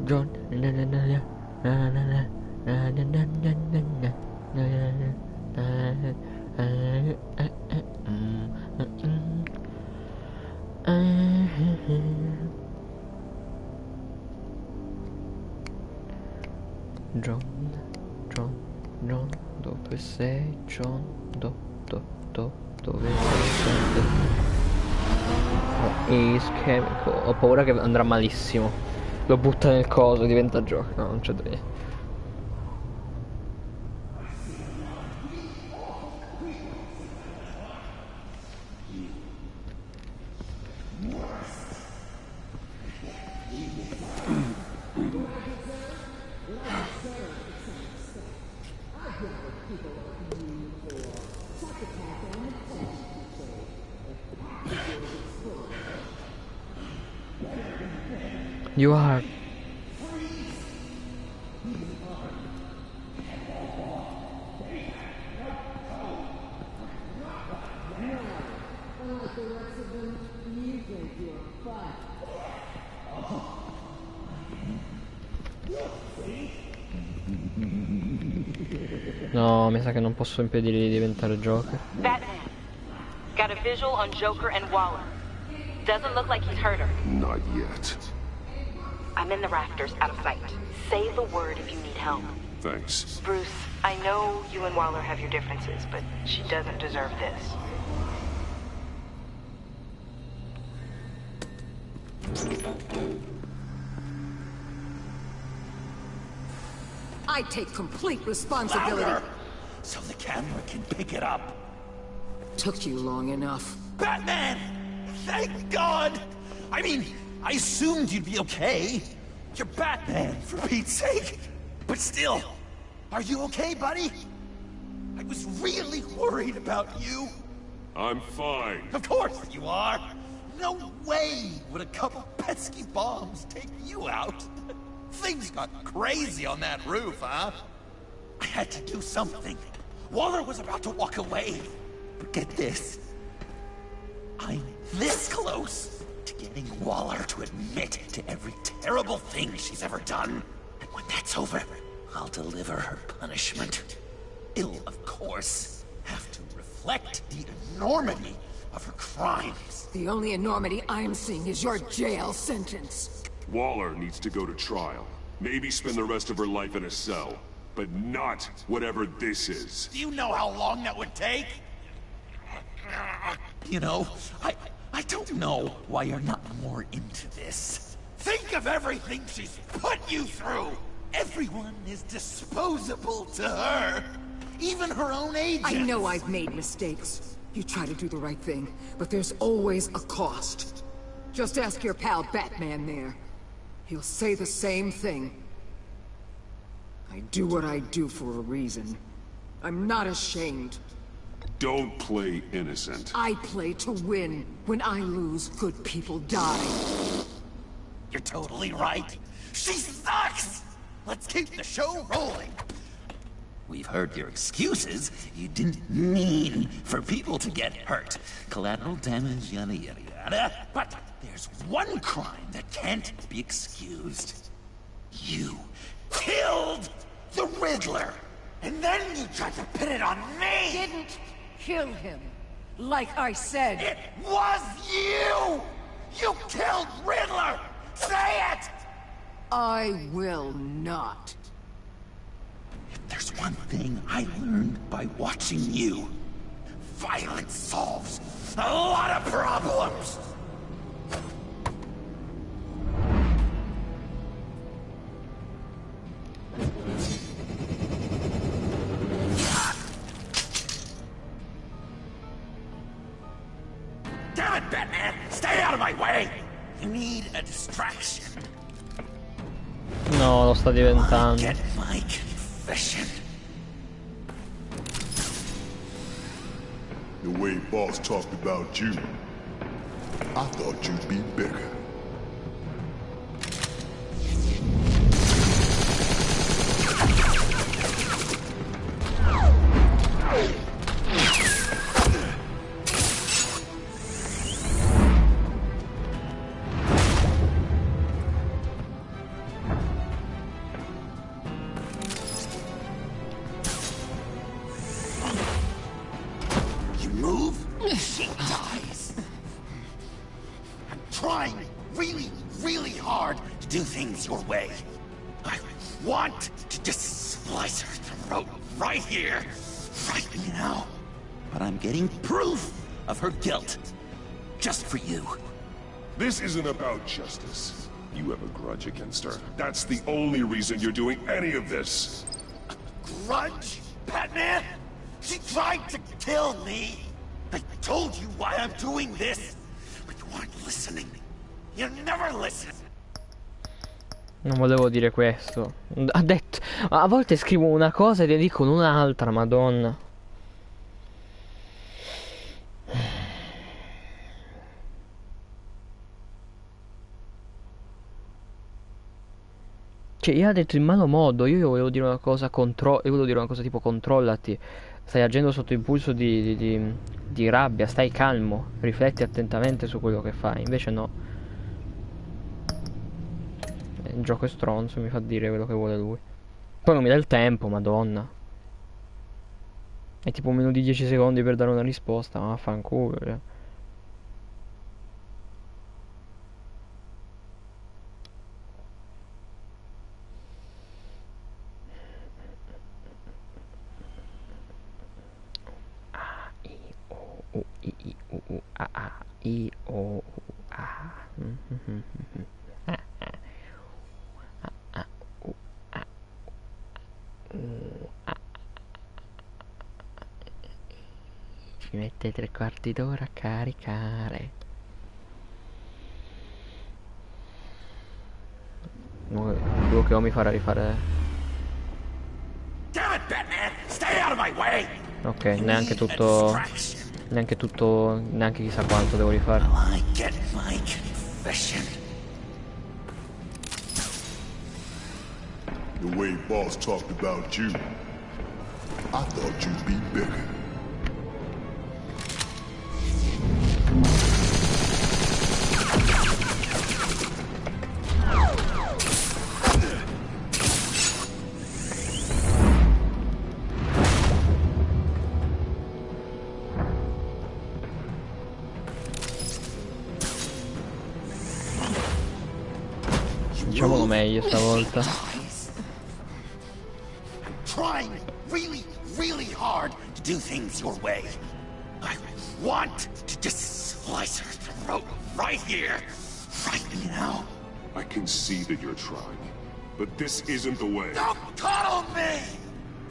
John. Na na na na na na na na na na John, John, John, dove sei John? Dove sei? Oh, Ace Chemical. Ho paura che andrà malissimo. Lo butta nel coso e diventa gioco. No, non c'è da dire. You are. No, mi sa che non posso impedirgli di diventare Joker. Batman, got a visual on Joker and Waller. Doesn't look like he's hurt her. Not yet. I'm in the rafters, out of sight. Say the word if you need help. Thanks. Bruce, I know you and Waller have your differences, but she doesn't deserve this. I take complete responsibility. Louder, so the camera can pick it up. Took you long enough. Batman! Thank God! I mean, I assumed you'd be okay. You're Batman, for Pete's sake. But still, are you okay, buddy? I was really worried about you. I'm fine. Of course you are. No way would a couple pesky bombs take you out. Things got crazy on that roof, huh? I had to do something. Waller was about to walk away. But get this. I'm this close to getting Waller to admit to every terrible thing she's ever done. And when that's over, I'll deliver her punishment. It'll, of course, have to reflect the enormity of her crimes. The only enormity I'm seeing is your jail sentence. Waller needs to go to trial. Maybe spend the rest of her life in a cell. But not whatever this is. Do you know how long that would take? You know, I don't know why you're not more into this. Think of everything she's put you through! Everyone is disposable to her. Even her own agents. I know I've made mistakes. You try to do the right thing, but there's always a cost. Just ask your pal Batman there. He'll say the same thing. I do what I do for a reason. I'm not ashamed. Don't play innocent. I play to win. When I lose, good people die. You're totally right. She sucks! Let's keep the show rolling. We've heard your excuses. You didn't mean for people to get hurt. Collateral damage, yada yada yada. But there's one crime that can't be excused. You killed the Riddler! And then you tried to pin it on me! Didn't kill him. Like I said. It was you! You killed Riddler! Say it! I will not. If there's one thing I learned by watching you, violence solves a lot of problems! Damn it, Batman! Stay out of my way! You need a distraction. No, lo sta diventando. Get my confession. The way boss talked about you, I thought you'd be bigger. Your way. I want to just slice her throat right here, right now. But I'm getting proof of her guilt. Just for you. This isn't about justice. You have a grudge against her. That's the only reason you're doing any of this. A grudge? Batman? She tried to kill me. I told you why I'm doing this, but you aren't listening. You never listen. Non volevo dire questo. Ha detto. A volte scrivo una cosa e ne dicono un'altra, madonna. Cioè, io ho detto in malo modo. Io volevo dire una cosa io volevo dire una cosa tipo controllati. Stai agendo sotto impulso di rabbia. Stai calmo. Rifletti attentamente su quello che fai. Invece no. Il gioco è stronzo, mi fa dire quello che vuole lui. Poi non mi dà il tempo, madonna. È tipo meno di 10 secondi per dare una risposta, ma vaffanculo, cioè. A, I, O, U, I, U, U, A, A, I, O, U, A. Ci mette 3/4 d'ora a caricare. Quello che ho mi farà rifare. Damn it, Batman! Stay out of my way! Ok, neanche tutto. Neanche chissà quanto devo rifare. I get my confession. The way boss talked about you, I thought you'd be bigger. Facciamolo meglio stavolta. Trying really hard to do things your way. I want to just slice her throat right here, right now. I can see that you're trying, but this isn't the way. Don't coddle me!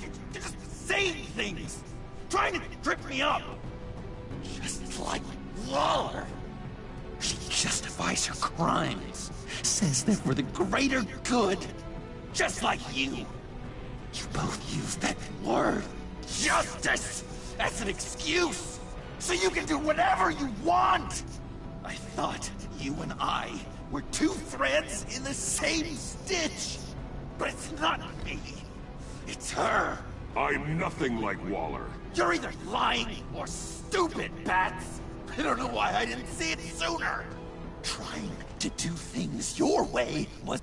You're just saying things, trying to trip me up. Just like Waller. She justifies her crimes, says they're for the greater good, just like you. You both use that word, justice, as an excuse, so you can do whatever you want. I thought you and I were two threads in the same stitch, but it's not me. It's her. I'm nothing like Waller. You're either lying or stupid, Bats. I don't know why I didn't see it sooner. Trying to do things your way was...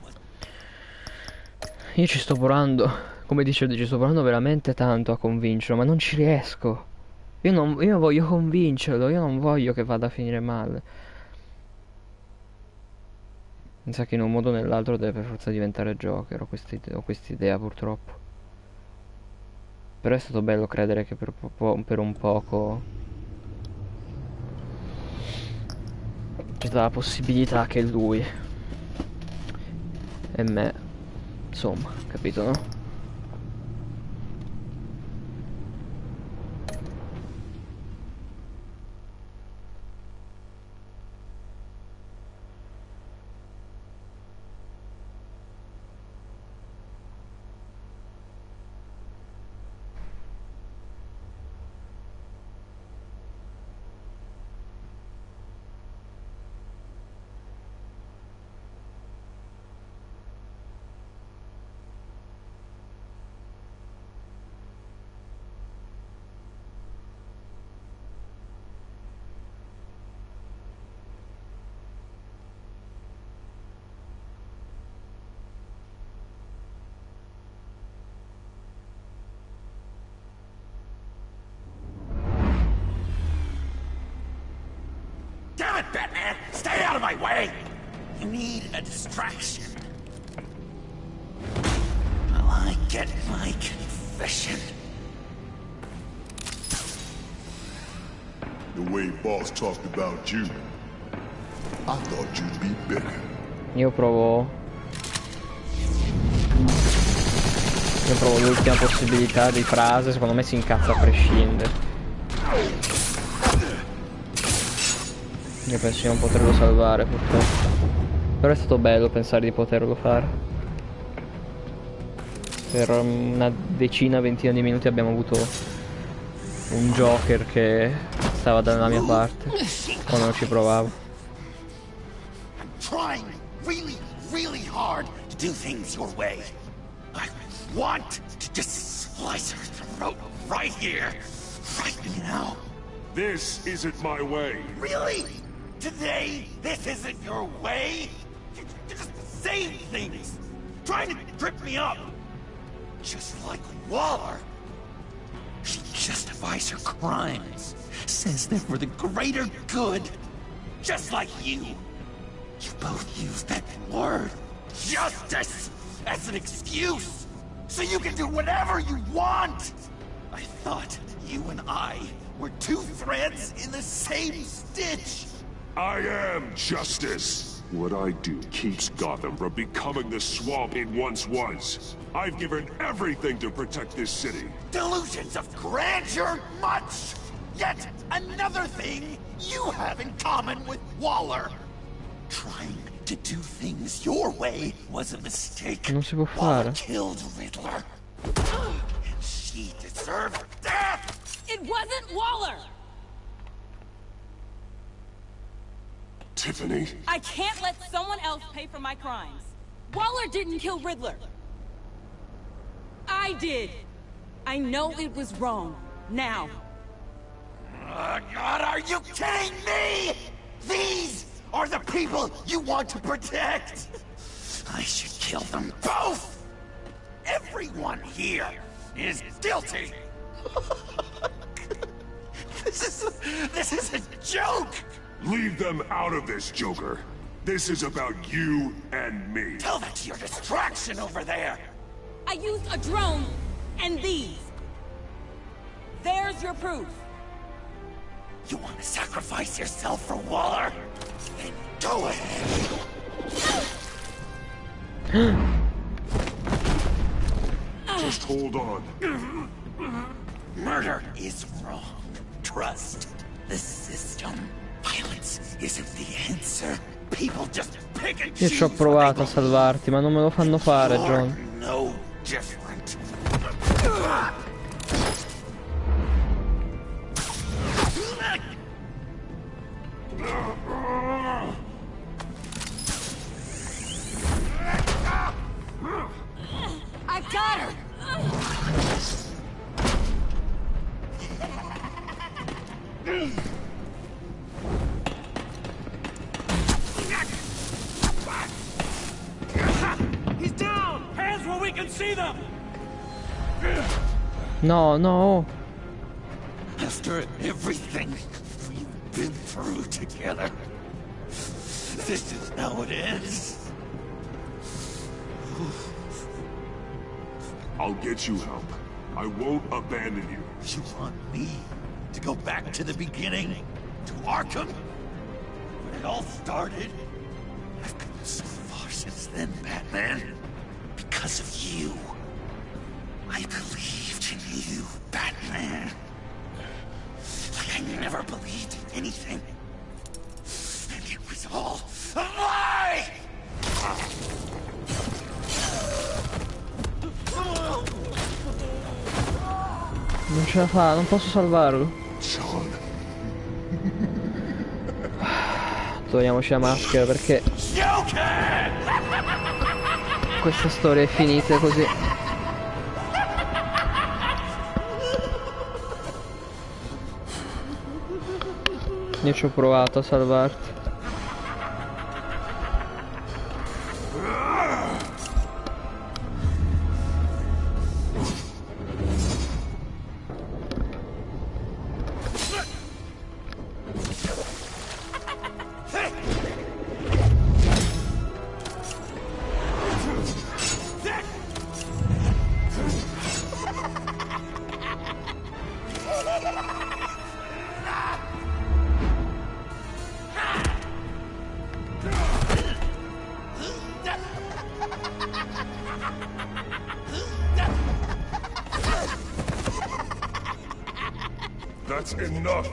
Io ci sto provando, come dicevo, ci sto provando veramente tanto a convincerlo, ma non ci riesco. Io voglio convincerlo, io non voglio che vada a finire male. Mi sa che in un modo o nell'altro deve per forza diventare Joker, ho quest'idea purtroppo. Però è stato bello credere che per un poco c'è stata la possibilità che lui e me, insomma, capito, no? it, Batman! Stay out of my way! You need a distraction. Well, I get my confession. The way Boss talked about you, I thought you'd be bigger. Io provo l'ultima possibilità di frase, secondo me si incazza a prescindere. Io penso di non poterlo salvare purtroppo. Però è stato bello pensare di poterlo fare. Per una decina, ventina di minuti abbiamo avuto un Joker che stava dalla mia parte quando non ci provavo. Trying really, really hard to do things your way. I want to just slice her throat right here, right now. This isn't my way. Really? Today, this isn't your way? You're just saying things, trying to trip me up. Just like Waller. She justifies her crimes, says they're for the greater good. Just like you. You both use that word, justice, as an excuse, so you can do whatever you want. I thought you and I were two threads in the same stitch. I am justice. What I do keeps Gotham from becoming the swamp it once was. I've given everything to protect this city. Delusions of grandeur much! Yet another thing you have in common with Waller. Trying to do things your way was a mistake. Non si può Waller fare. killed Riddler. And she deserved death! It wasn't Waller! Tiffany. I can't let someone else pay for my crimes. Waller didn't kill Riddler. I did. I know it was wrong. Now. God, are you kidding me? These are the people you want to protect. I should kill them both. Everyone here is guilty. This is a joke. Leave them out of this, Joker. This is about you and me. Tell that to your distraction over there. I used a drone and these. There's your proof. You want to sacrifice yourself for Waller? Then go ahead. Just hold on. Murder is wrong. Trust the system. Violence isn't the answer. People just pick and Io ci ho provato a salvarti, ma non me lo fanno fare, John. No different. I've got her! He's down! Hands where we can see them! No, no. After everything we've been through together, this is how it ends. I'll get you help. I won't abandon you. You want me to go back to the beginning? To Arkham? When it all started? I've come so far since then, Batman. Because of you. I believed in you, Batman. Like I never believed in anything. And it was all a lie! Non ce la fa, non posso salvarlo. Togliamoci la maschera perché questa storia è finita così. Io ci ho provato a salvarti. That's enough.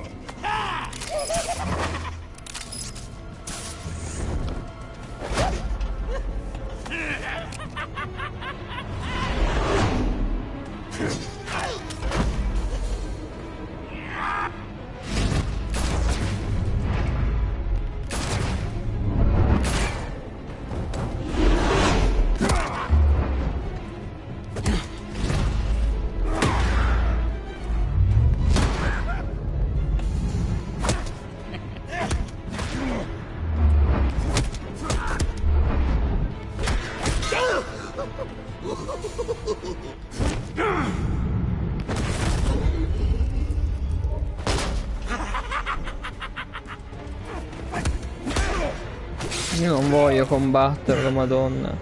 Io non voglio combatterlo, madonna.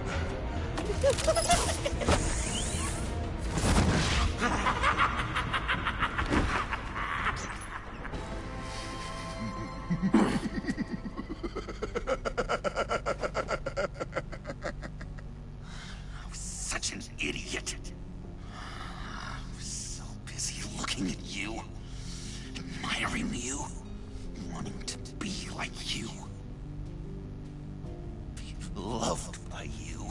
Such an idiot. I'm so busy looking at you, admiring you, wanting to be like you. Loved by you.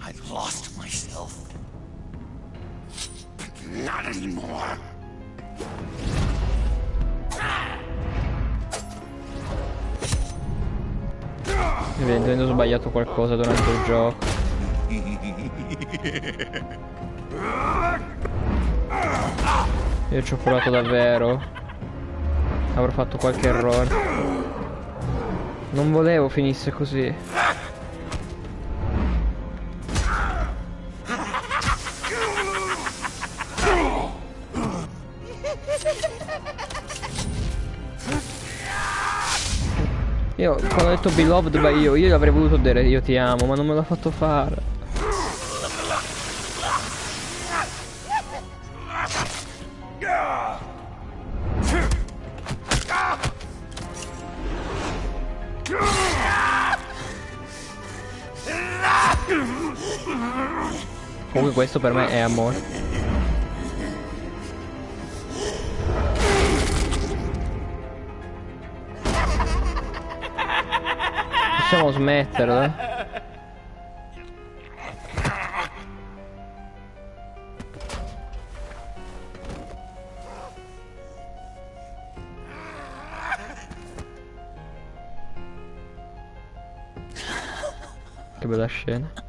I lost myself. But not anymore. Evidentemente ho sbagliato qualcosa durante il gioco. Io ci ho provato davvero. Avrò fatto qualche errore. Non volevo finisse così. Io quando ho detto beloved by io gli avrei voluto dire io ti amo, ma non me l'ha fatto fare. Comunque questo per me è amore. Possiamo smetterla? Che bella scena.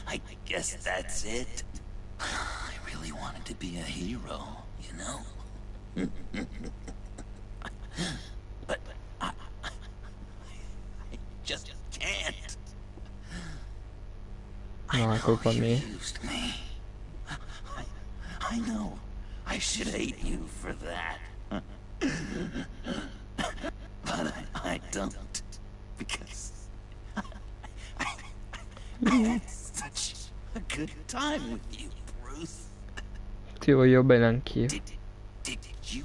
I guess that's it. I really wanted to be a hero, you know? But I just can't. No, è colpa mia. I know. I should hate you for that. But I don't. Because I had such a good time with you, Bruce. Ti voglio bene anch'io. Did you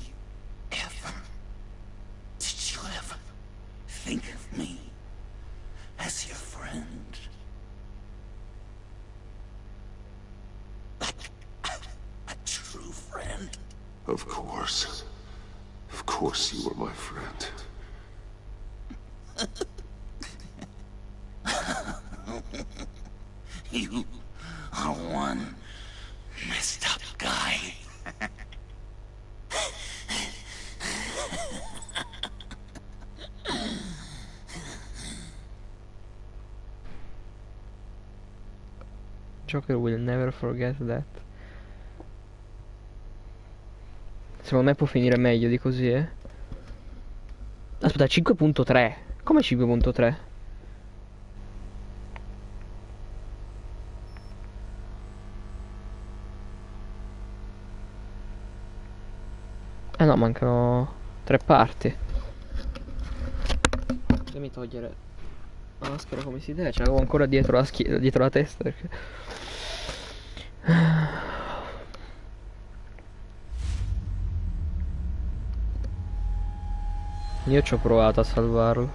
ever think of me as your friend? Like a true friend? Of course. Of course you were my friend. You are one messed up guy. Joker will never forget that. Secondo me può finire meglio di così, eh. Aspetta, 5.3. Come 5.3? Eh no, mancano 3 parti. Fammi togliere la maschera come si deve. Ce l'avevo ancora dietro la dietro la testa perché... Io ci ho provato a salvarlo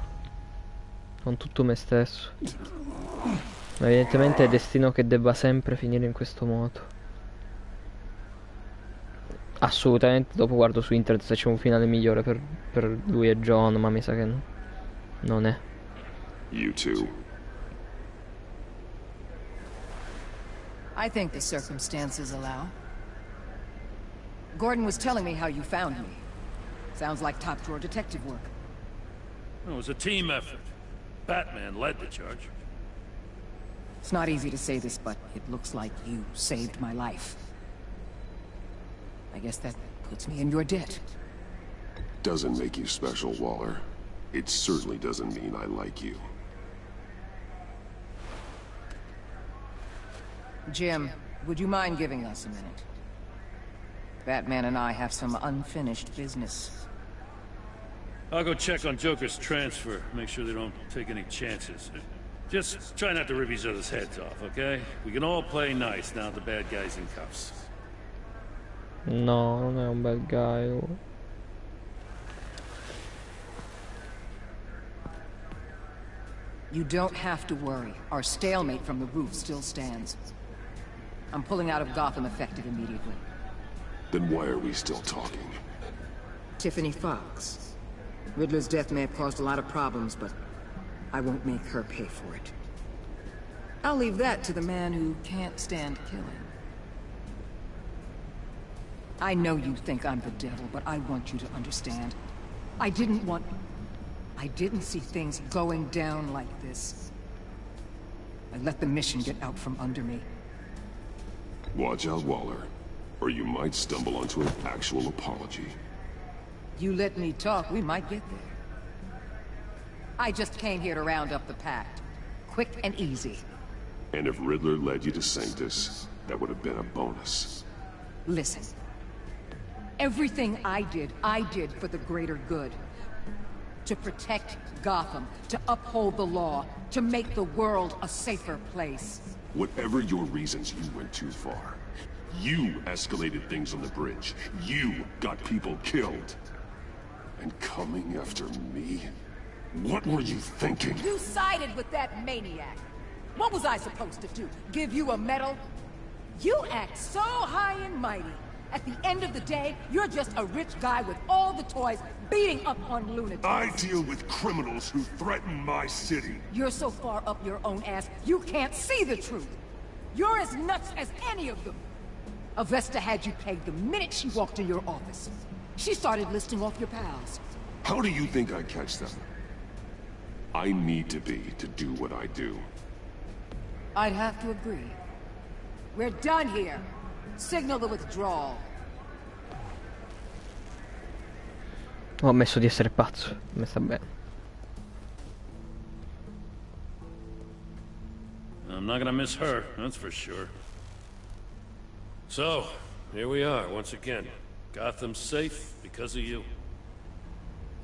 con tutto me stesso. Ma evidentemente è destino che debba sempre finire in questo modo. Assolutamente, dopo guardo su internet se c'è un finale migliore per lui e John, ma mi sa che non è. You too. I think the circumstances allow. Gordon was telling me how you found me. Sounds like top-drawer detective work. It was a team effort. Batman led the charge. It's not easy to say this, but it looks like you saved my life. I guess that puts me in your debt. Doesn't make you special, Waller. It certainly doesn't mean I like you. Jim, would you mind giving us a minute? Batman and I have some unfinished business. I'll go check on Joker's transfer, make sure they don't take any chances. Just try not to rip each other's heads off, okay? We can all play nice now the bad guy's in cuffs. No, non è un bad guy lui. You don't have to worry. Our stalemate from the roof still stands. I'm pulling out of Gotham effective immediately. Then why are we still talking? Tiffany Fox. Riddler's death may have caused a lot of problems, but I won't make her pay for it. I'll leave that to the man who can't stand killing. I know you think I'm the devil, but I want you to understand. I didn't see things going down like this. I let the mission get out from under me. Watch out, Waller, or you might stumble onto an actual apology. You let me talk, we might get there. I just came here to round up the pact. Quick and easy. And if Riddler led you to Sanctus, that would have been a bonus. Listen. Everything I did for the greater good. To protect Gotham, to uphold the law, to make the world a safer place. Whatever your reasons, you went too far. You escalated things on the bridge. You got people killed. And coming after me? What were you thinking? You sided with that maniac. What was I supposed to do? Give you a medal? You act so high and mighty. At the end of the day, you're just a rich guy with all the toys beating up on lunatics. I deal with criminals who threaten my city. You're so far up your own ass, you can't see the truth. You're as nuts as any of them. Avesta had you pegged the minute she walked in your office. She started listing off your pals. How do you think I catch them? I need to be to do what I do. I'd have to agree. We're done here. Signal the withdrawal. Ho ammesso di essere pazzo, mi sta bene. I'm not gonna miss her, that's for sure. So, here we are once again. Gotham's safe because of you.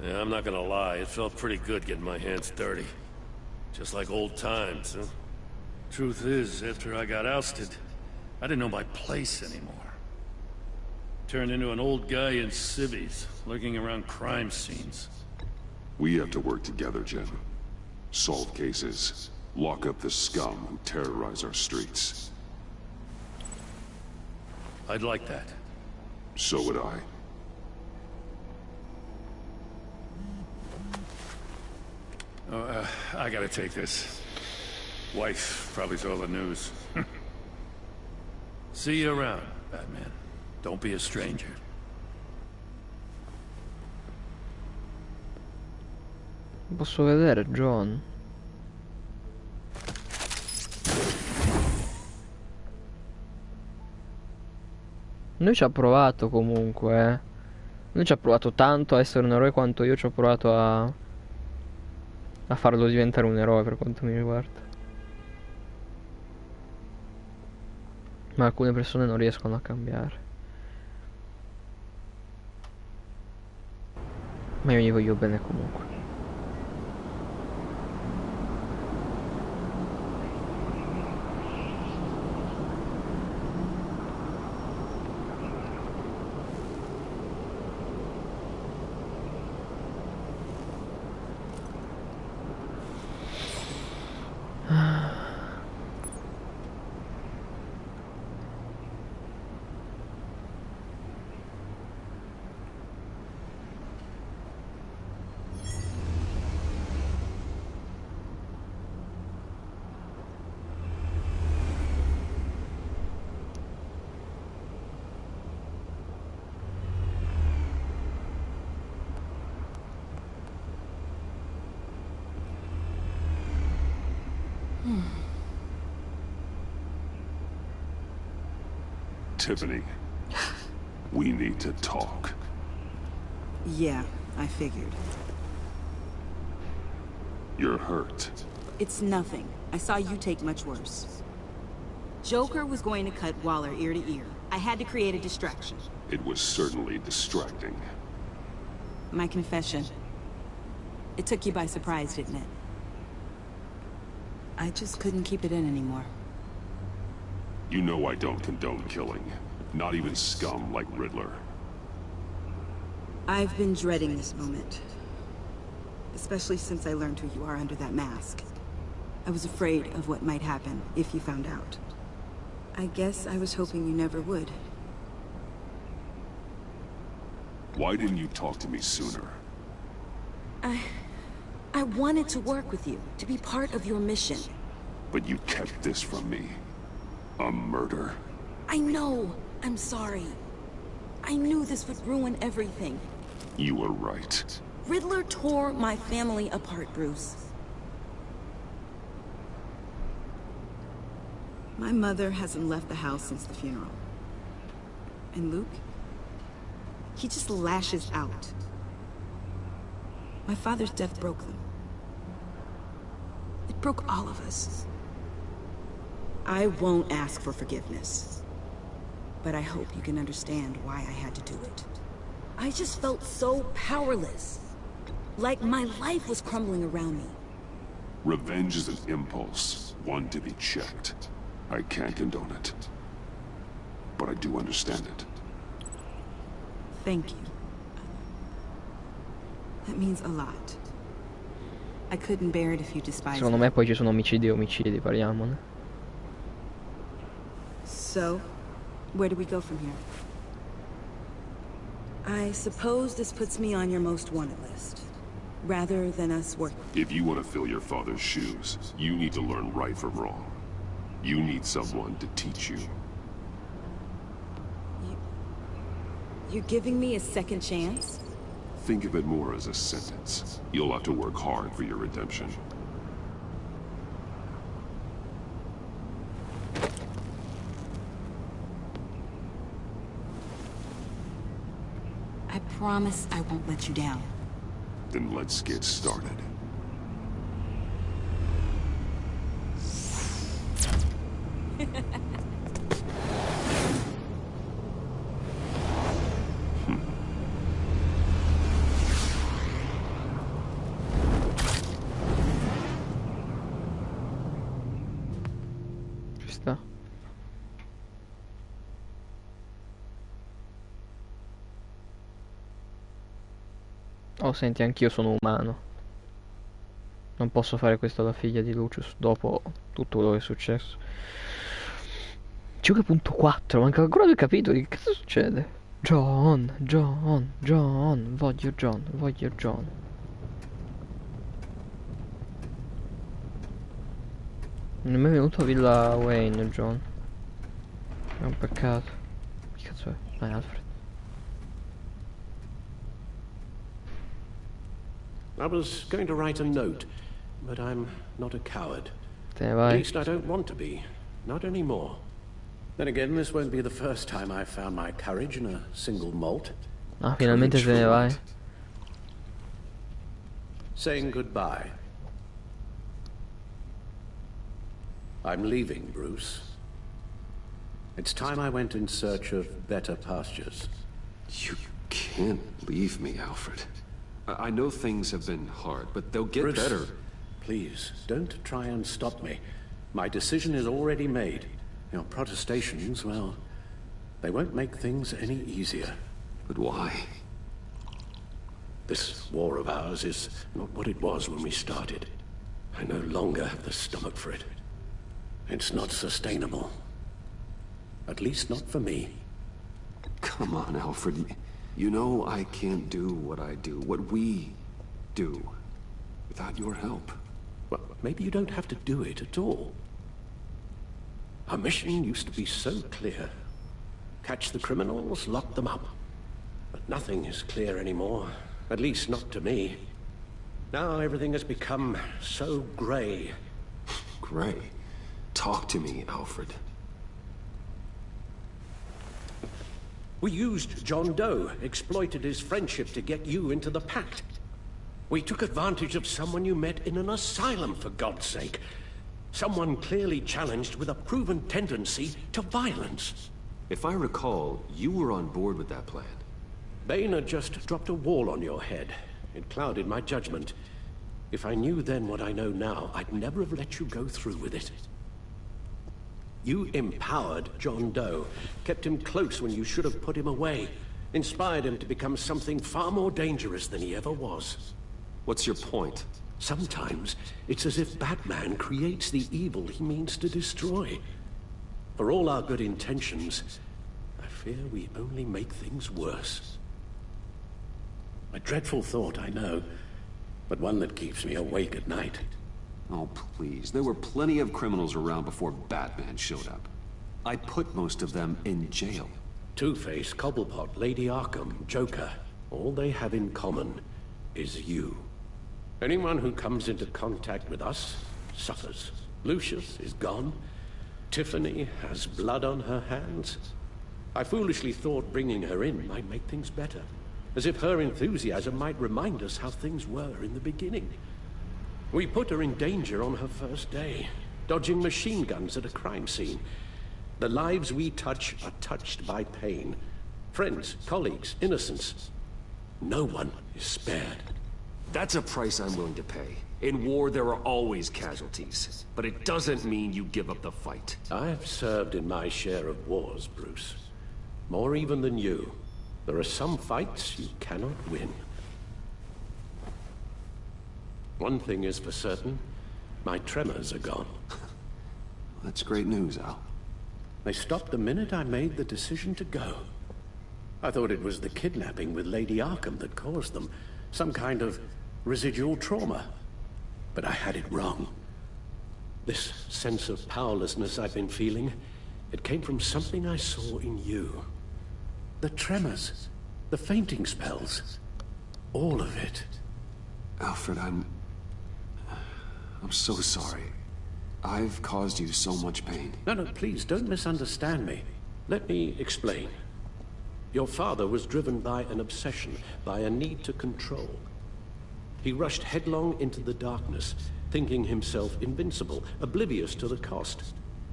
Yeah, I'm not gonna lie, it felt pretty good getting my hands dirty. Just like old times, huh? Truth is, after I got ousted, I didn't know my place anymore. Turned into an old guy in civvies, lurking around crime scenes. We have to work together, Jim. Solve cases. Lock up the scum who terrorize our streets. I'd like that. So would I. Oh, I gotta take this. Wife probably saw the news. See you around, Batman. Don't be a stranger. Posso vedere, John? Lui ci ha provato comunque, eh. Lui ci ha provato tanto a essere un eroe quanto io ci ho provato a farlo diventare un eroe per quanto mi riguarda. Ma alcune persone non riescono a cambiare. Ma io gli voglio bene comunque. Tiffany, we need to talk. Yeah, I figured. You're hurt. It's nothing. I saw you take much worse. Joker was going to cut Waller ear to ear. I had to create a distraction. It was certainly distracting. My confession. It took you by surprise, didn't it? I just couldn't keep it in anymore. You know I don't condone killing. Not even scum like Riddler. I've been dreading this moment. Especially since I learned who you are under that mask. I was afraid of what might happen if you found out. I guess I was hoping you never would. Why didn't you talk to me sooner? I wanted to work with you, to be part of your mission. But you kept this from me. A murder? I know. I'm sorry. I knew this would ruin everything. You were right. Riddler tore my family apart, Bruce. My mother hasn't left the house since the funeral. And Luke? He just lashes out. My father's death broke them. It broke all of us. I won't ask for forgiveness. But I hope you can understand why I had to do it. I just felt so powerless. Like my life was crumbling around me. Revenge is an impulse, one to be checked. I can't condone it. But I do understand it. Thank you. That means a lot. I couldn't bear it if you despised Secondo me poi ci sono omicidi e omicidi, parliamone. So, where do we go from here? I suppose this puts me on your most wanted list. Rather than us work. If you want to fill your father's shoes, you need to learn right from wrong. You need someone to teach you. You're giving me a second chance? Think of it more as a sentence. You'll have to work hard for your redemption. I promise I won't let you down. Then let's get started. Ci sta. Oh, senti, anch'io sono umano. Non posso fare questo alla figlia di Lucius dopo tutto quello che è successo. 5.4, mancano ancora 2 capitoli. Che cosa succede? John, voglio John. Non è mai venuto a Villa Wayne, John. È un peccato. Che cazzo è? Ah, è Alfred. I was going to write a note, but I'm not a coward. Te ne vai. At least I don't want to be. Not anymore. Then again, this won't be the first time I've found my courage in a single malt. Ah, finalmente te ne vai. Saying goodbye. I'm leaving, Bruce. It's time I went in search of better pastures. You can't leave me, Alfred. I know things have been hard, but they'll get Bruce, better. Please, don't try and stop me. My decision is already made. Your protestations, well, they won't make things any easier. But why? This war of ours is not what it was when we started. I no longer have the stomach for it. It's not sustainable. At least not for me. Come on, Alfred. You know I can't do what I do, what we do, without your help. Well, maybe you don't have to do it at all. Our mission used to be so clear. Catch the criminals, lock them up. But nothing is clear anymore. At least not to me. Now everything has become so grey. Gray. Talk to me, Alfred. We used John Doe, exploited his friendship to get you into the pact. We took advantage of someone you met in an asylum, for God's sake. Someone clearly challenged with a proven tendency to violence. If I recall, you were on board with that plan. Bane had just dropped a wall on your head. It clouded my judgment. If I knew then what I know now, I'd never have let you go through with it. You empowered John Doe, kept him close when you should have put him away, inspired him to become something far more dangerous than he ever was. What's your point? Sometimes, it's as if Batman creates the evil he means to destroy. For all our good intentions, I fear we only make things worse. A dreadful thought, I know, but one that keeps me awake at night. Oh, please. There were plenty of criminals around before Batman showed up. I put most of them in jail. Two-Face, Cobblepot, Lady Arkham, Joker, all they have in common is you. Anyone who comes into contact with us suffers. Lucius is gone. Tiffany has blood on her hands. I foolishly thought bringing her in might make things better, as if her enthusiasm might remind us how things were in the beginning. We put her in danger on her first day, dodging machine guns at a crime scene. The lives we touch are touched by pain. Friends, colleagues, innocents. No one is spared. That's a price I'm willing to pay. In war, there are always casualties. But it doesn't mean you give up the fight. I've served in my share of wars, Bruce. More even than you. There are some fights you cannot win. One thing is for certain, my tremors are gone. That's great news, Al. They stopped the minute I made the decision to go. I thought it was the kidnapping with Lady Arkham that caused them. Some kind of residual trauma. But I had it wrong. This sense of powerlessness I've been feeling, it came from something I saw in you. The tremors, the fainting spells, all of it. Alfred, I'm so sorry. I've caused you so much pain. No, please, don't misunderstand me. Let me explain. Your father was driven by an obsession, by a need to control. He rushed headlong into the darkness, thinking himself invincible, oblivious to the cost.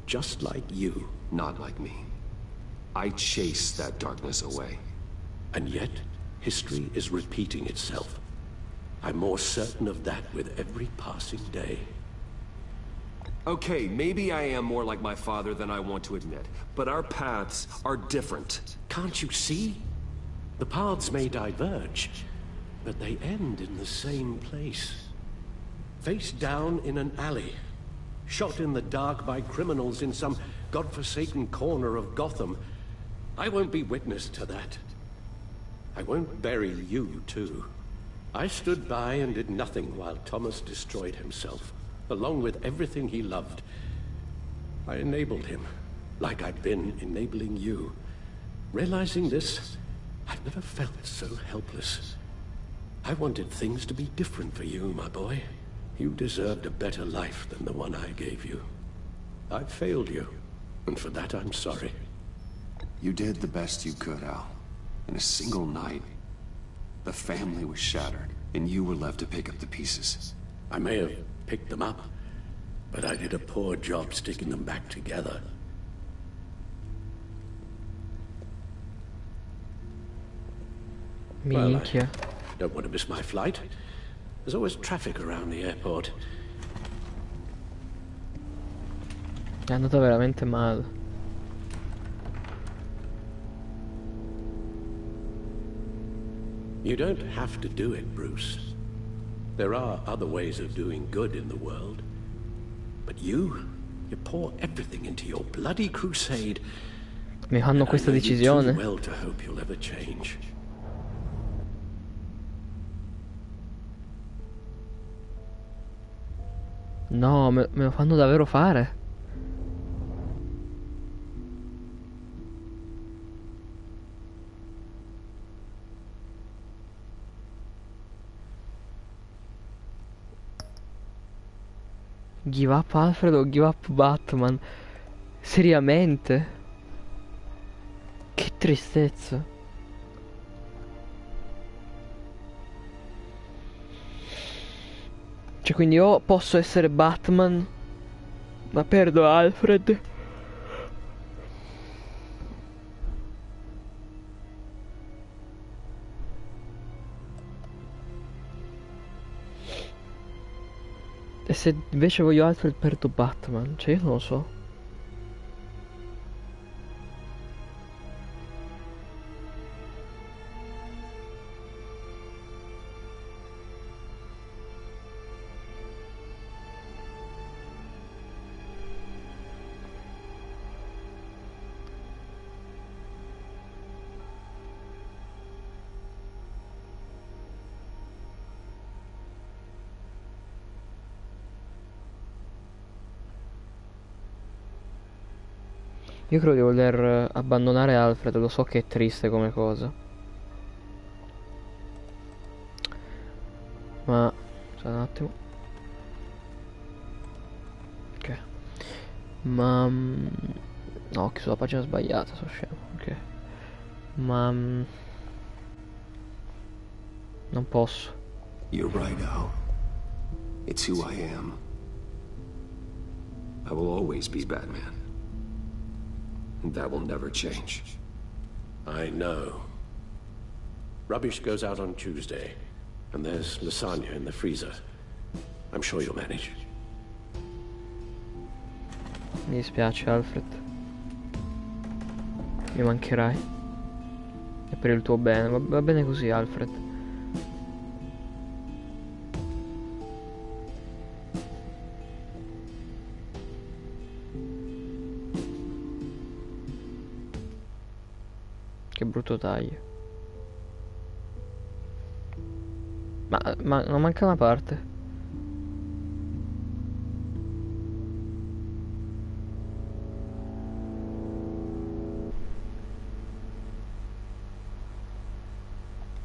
Just like you. Not like me. I chased that darkness away. And yet, history is repeating itself. I'm more certain of that with every passing day. Okay, maybe I am more like my father than I want to admit, but our paths are different. Can't you see? The paths may diverge, but they end in the same place. Face down in an alley, shot in the dark by criminals in some godforsaken corner of Gotham. I won't be witness to that. I won't bury you, too. I stood by and did nothing while Thomas destroyed himself, along with everything he loved. I enabled him, like I'd been enabling you. Realizing this, I've never felt so helpless. I wanted things to be different for you, my boy. You deserved a better life than the one I gave you. I failed you, and for that I'm sorry. You did the best you could, Al. In a single night, the family was shattered, and you were left to pick up the pieces. I may have picked them up, but I did a poor job sticking them back together. Minchia. Well, I don't want to miss my flight. There's always traffic around the airport. È andata veramente male. You don't have to do it, Bruce. There are other ways of doing good in the world. But you pour everything into your bloody crusade. Mi fanno questa decisione. Well to hope you'll ever change. No, me lo fanno davvero fare. Give up Alfred o give up Batman? Seriamente? Che tristezza. Cioè, quindi o posso essere Batman, ma perdo Alfred. E se invece voglio Alfred perdo Batman? Cioè, io non lo so. Io credo di voler abbandonare Alfred, lo so che è triste come cosa. Ma... aspetta un attimo. Ok. Ma... no, ho chiuso la pagina sbagliata, sono scemo. Ok. Ma... non posso. You're right, Al. It's who I am. I will always be Batman. And that will never change. I know. Rubbish goes out on Tuesday, and there's lasagna in the freezer. I'm sure you'll manage. Mi dispiace, Alfred. Mi mancherai. E per il tuo bene. Va bene così, Alfred. Che brutto taglio. Ma non manca una parte.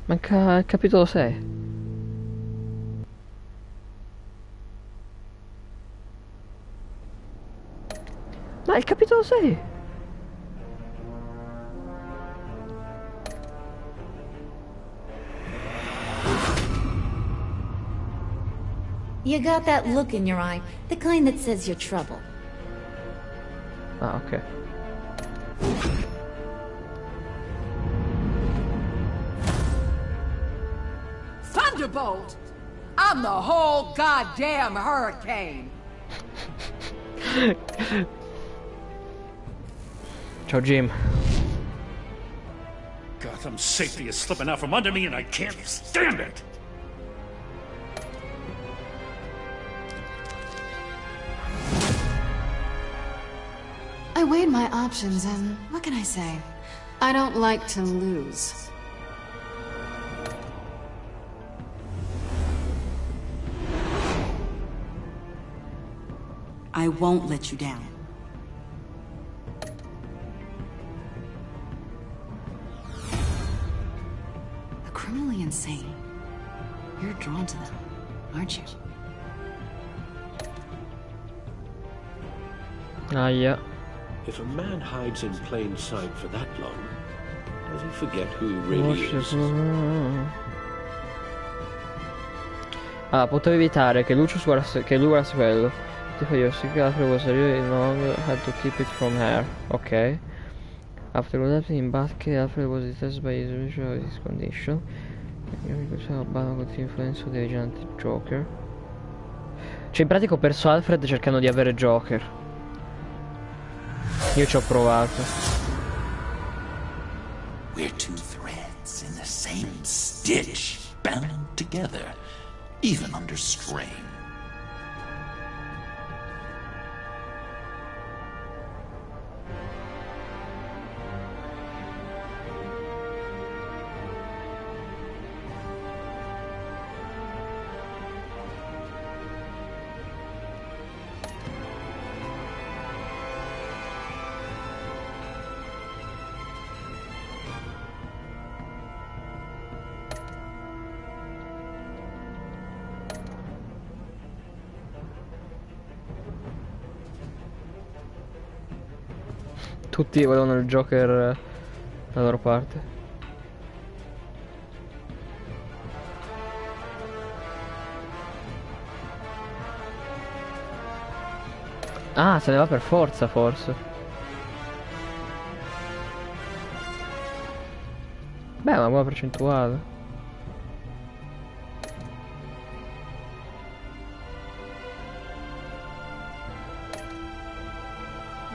Manca il capitolo 6. Ma il capitolo 6. You got that look in your eye, the kind that says you're trouble. Ah, ok. Thunderbolt! I'm the whole goddamn hurricane! Ciao, Jim. Gotham's safety is slipping out from under me and I can't stand it! I weighed my options, and what can I say? I don't like to lose. I won't let you down. A criminally insane. You're drawn to them, aren't you? Ah, yeah. If a man hides in plain sight for that long, does he forget who he really is? Ah, potevo evitare che Lucius guardasse, che lui guardasse quello. Tipo io, si Alfred was really long, had to keep it from her. Ok. After what happened in Batcave, Alfred was detested by his his condition. Con l'influenza dei agenti Joker. Cioè, in pratica ho perso Alfred cercando di avere Joker. Io ci ho provato. We're two threads in the same stitch, bound together, even under strain. Tutti volevano il Joker dalla loro parte. Ah, se ne va per forza, forse. Beh, una buona percentuale.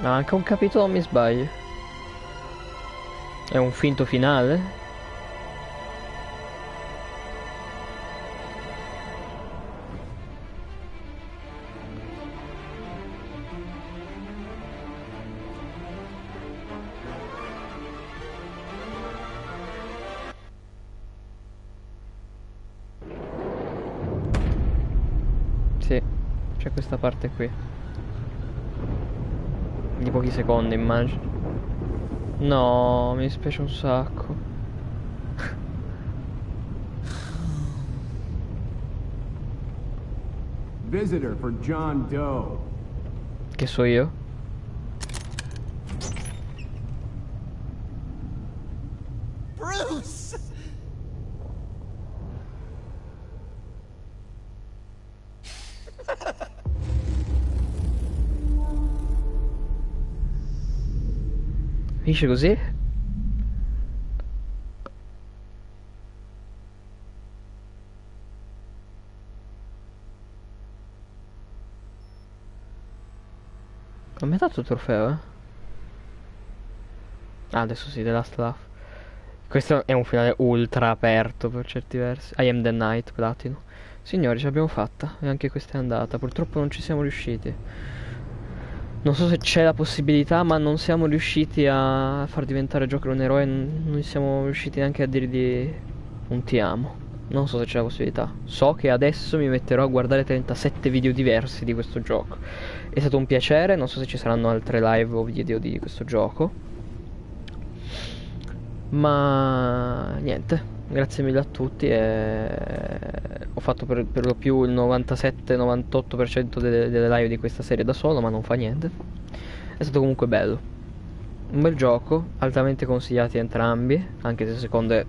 Ma anche un capitolo, mi sbaglio. È un finto finale? Sì, c'è questa parte qui. Di pochi secondi, immagino. No, mi dispiace un sacco. Visitor for John Doe. Che so io? Bruce! Finisce così? Non mi ha dato il trofeo, eh? Ah, adesso sì, The Last Laugh. Questo è un finale ultra aperto per certi versi. I Am the Night, platino. Signori, ce l'abbiamo fatta. E anche questa è andata. Purtroppo non ci siamo riusciti. Non so se c'è la possibilità, ma non siamo riusciti a far diventare Joker un eroe. Non siamo riusciti neanche a dirgli un ti amo. Non so se c'è la possibilità. So che adesso mi metterò a guardare 37 video diversi di questo gioco. È stato un piacere. Non so se ci saranno altre live o video di questo gioco. Ma niente. Grazie mille a tutti. Ho fatto per lo più il 97-98% delle live di questa serie da solo, ma non fa niente. È stato comunque bello. Un bel gioco, altamente consigliati entrambi, anche se il secondo è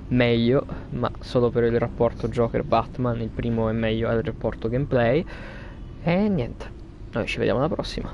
meglio, ma solo per il rapporto Joker-Batman. Il primo è meglio al rapporto gameplay. E niente, noi ci vediamo alla prossima.